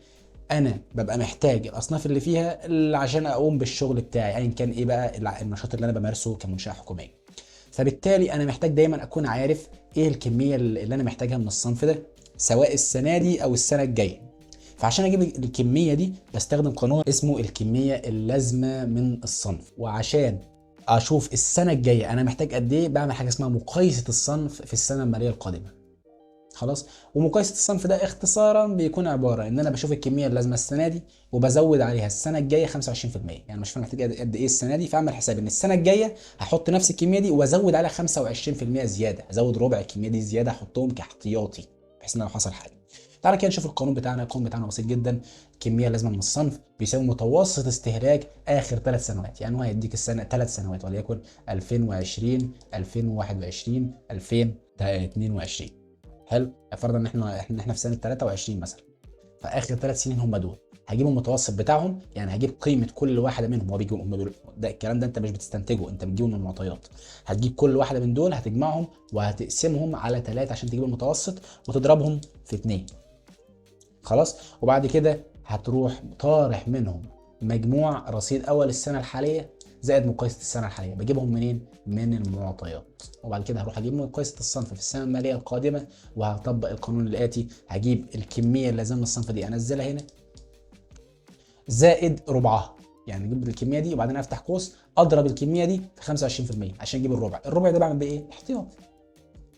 انا ببقى محتاج الاصناف اللي فيها اللي عشان اقوم بالشغل بتاعي، ايا كان ايه بقى النشاط اللي انا بمارسه كمنشاه حكوميه. فبالتالي انا محتاج دايما اكون عارف ايه الكميه اللي انا محتاجها من الصنف ده، سواء السنه دي او السنه الجايه. فعشان اجيب الكميه دي بستخدم قانون اسمه الكميه اللازمه من الصنف. وعشان اشوف السنه الجايه انا محتاج قد ايه، بعمل حاجه اسمها مقايسه الصنف في السنه الماليه القادمه. خلاص. ومقايسه الصنف ده اختصارا بيكون عباره ان انا بشوف الكميه اللازمه السنه دي وبزود عليها السنه الجايه 25%. يعني مش فاهم محتاج قد ايه السنه دي، فاعمل حساب ان السنه الجايه هحط نفس الكميه دي وازود عليها 25% زياده، ازود ربع الكميه دي زياده احطهم كاحتياطي بحيث ان لو حصل حاجه. تعالى كده نشوف القانون بتاعنا. القانون بتاعنا بسيط جدا. الكميه اللازمه من الصنف بيساوي متوسط استهلاك اخر 3 سنوات. يعني هو هيديك السنه 3 سنوات، وليكن 2020 2021 2022. حلو. فرضا ان احنا في سنه 23 مثلا، فاخر 3 سنين هم دول. هجيب المتوسط بتاعهم، يعني هجيب قيمه كل واحده منهم. هو بيجي ده الكلام ده انت مش بتستنتجه، انت بتجيبه من المعطيات. هتجيب كل واحده من دول، هتجمعهم وهتقسمهم على 3 عشان تجيب المتوسط، وتضربهم في 2. خلاص. وبعد كده هتروح طارح منهم مجموع رصيد اول السنه الحاليه زائد مقايسه السنه الحاليه. بجيبهم منين؟ من المعطيات. وبعد كده هروح اجيب مقايسه الصنف في السنه الماليه القادمه، وهطبق القانون الاتي. هجيب الكميه اللي لازم الصنف دي انزلها هنا زائد ربعها. يعني اجيب الكميه دي وبعدين افتح قوس اضرب الكميه دي في 25% عشان اجيب الربع. الربع ده بعمل بيه ايه؟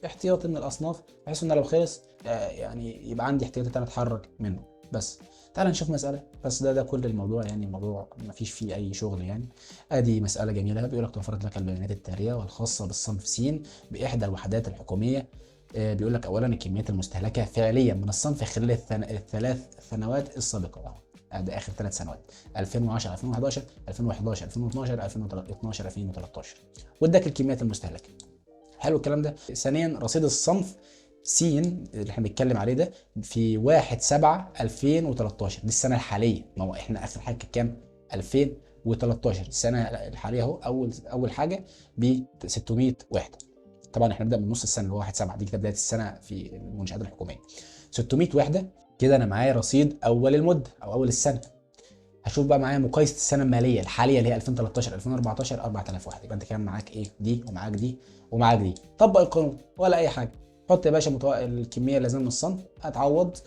احتياطي من الاصناف، بحيث ان لو خلص يعني يبقى عندي احتياطي انا اتحرك منه. بس تعال نشوف مساله. بس ده كل الموضوع، يعني الموضوع ما فيش فيه اي شغل يعني. ادي مساله جميله، بيقول لك توفرت لك البيانات التاليه والخاصه بالصنف س باحدى الوحدات الحكوميه. بيقول لك اولا الكميات المستهلكه فعليا من الصنف خلال الثلاث سنوات السابقه. ده اخر 3 سنوات: 2010 2011 2011 2012 2012 2013. واداك الكميات المستهلكه. حلو الكلام ده. ثانيا رصيد الصنف س اللي احنا بنتكلم عليه ده في 1/7/2013. دي السنه الحاليه. ما هو احنا اخر حاجه كام؟ 2013. السنه الحاليه اهو. اول حاجه ب 600 وحده. طبعا احنا بنبدا من نص السنه اللي هو 1/7، دي كده بدايه السنه في المنشات الحكوميه. 600 وحده. كده انا معايا رصيد اول المده او اول السنه. هشوف بقى معايا مقايسه السنه الماليه الحاليه اللي هي 2013 2014 4000 واحد. يبقى انت كمان معاك ايه؟ دي ومعاك دي ومعاك دي. طبق القانون ولا اي حاجه. حط يا باشا الكميه اللازمه من الصنف، هتعوض.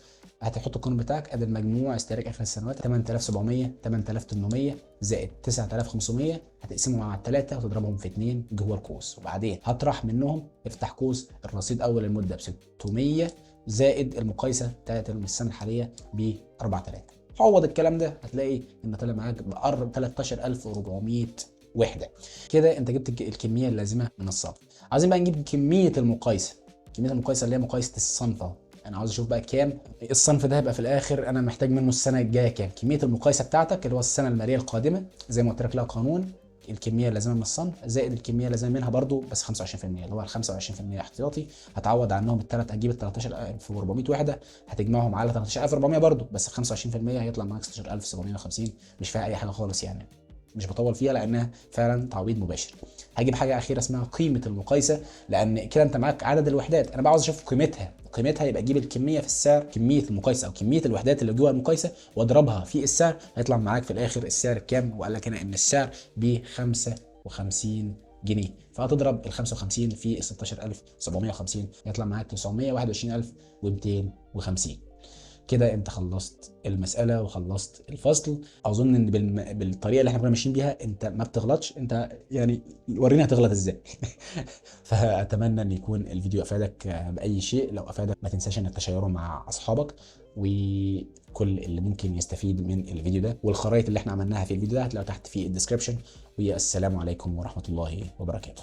هتحط القانون بتاعك. ادي المجموع استهلاك اخر السنوات 8700 8800 زائد 9500. هتقسمهم على الثلاثه وتضربهم في 2 جوه القوس. وبعدين هطرح منهم، افتح قوس الرصيد اول المده ب 600 زائد المقايسه بتاعت السنه الحاليه ب 4000. عوض الكلام ده هتلاقي ان طلع معاك بقرب 13400 وحده. كده انت جبت الكميه اللازمه من الصنف. عايزين بقى نجيب كميه المقايسه. كميه المقايسه اللي هي مقايسه الصنف اهو. انا عاوز اشوف بقى كام الصنف ده هيبقى في الاخر انا محتاج منه السنه الجايه كام. كميه المقايسه بتاعتك اللي هو السنه الماليه القادمه، زي ما قلت لك لها قانون: الكميه اللازمه من الصنف زائد الكميه اللازمه منها برضو بس 25%، اللي هو ال 25% احتياطي. هتعوض عنهم هتجيب ال 13400 وحده، هتجمعهم على 13400 برضو بس ال 25%، هيطلع معاك 16750. مش فيها اي حاجه خالص يعني، مش بطول فيها لانها فعلا تعويض مباشر. هجيب حاجه اخيره اسمها قيمه المقايسه، لان كده انت معاك عدد الوحدات، انا بقى عاوز اشوف قيمتها يبقى اجيب الكميه في السعر، كميه المقايسه او كميه الوحدات اللي جوه المقايسه، واضربها في السعر. هيطلع معاك في الاخر السعر بكام. وقال لك هنا ان السعر ب 55 جنيه. فهتضرب ال 55 في ال 16750 يطلع معاك 921250. كده انت خلصت المساله وخلصت الفصل. اظن ان بالطريقه اللي احنا كنا ماشيين بيها انت ما بتغلطش. انت يعني ورينا هتغلط ازاي. فاتمنى ان يكون الفيديو افادك باي شيء. لو افادك ما تنساش انك تشيره مع اصحابك. وكل اللي ممكن يستفيد من الفيديو ده، والخرائط اللي احنا عملناها في الفيديو ده هتلاقوها تحت في الديسكربشن. والسلام عليكم ورحمة الله وبركاته.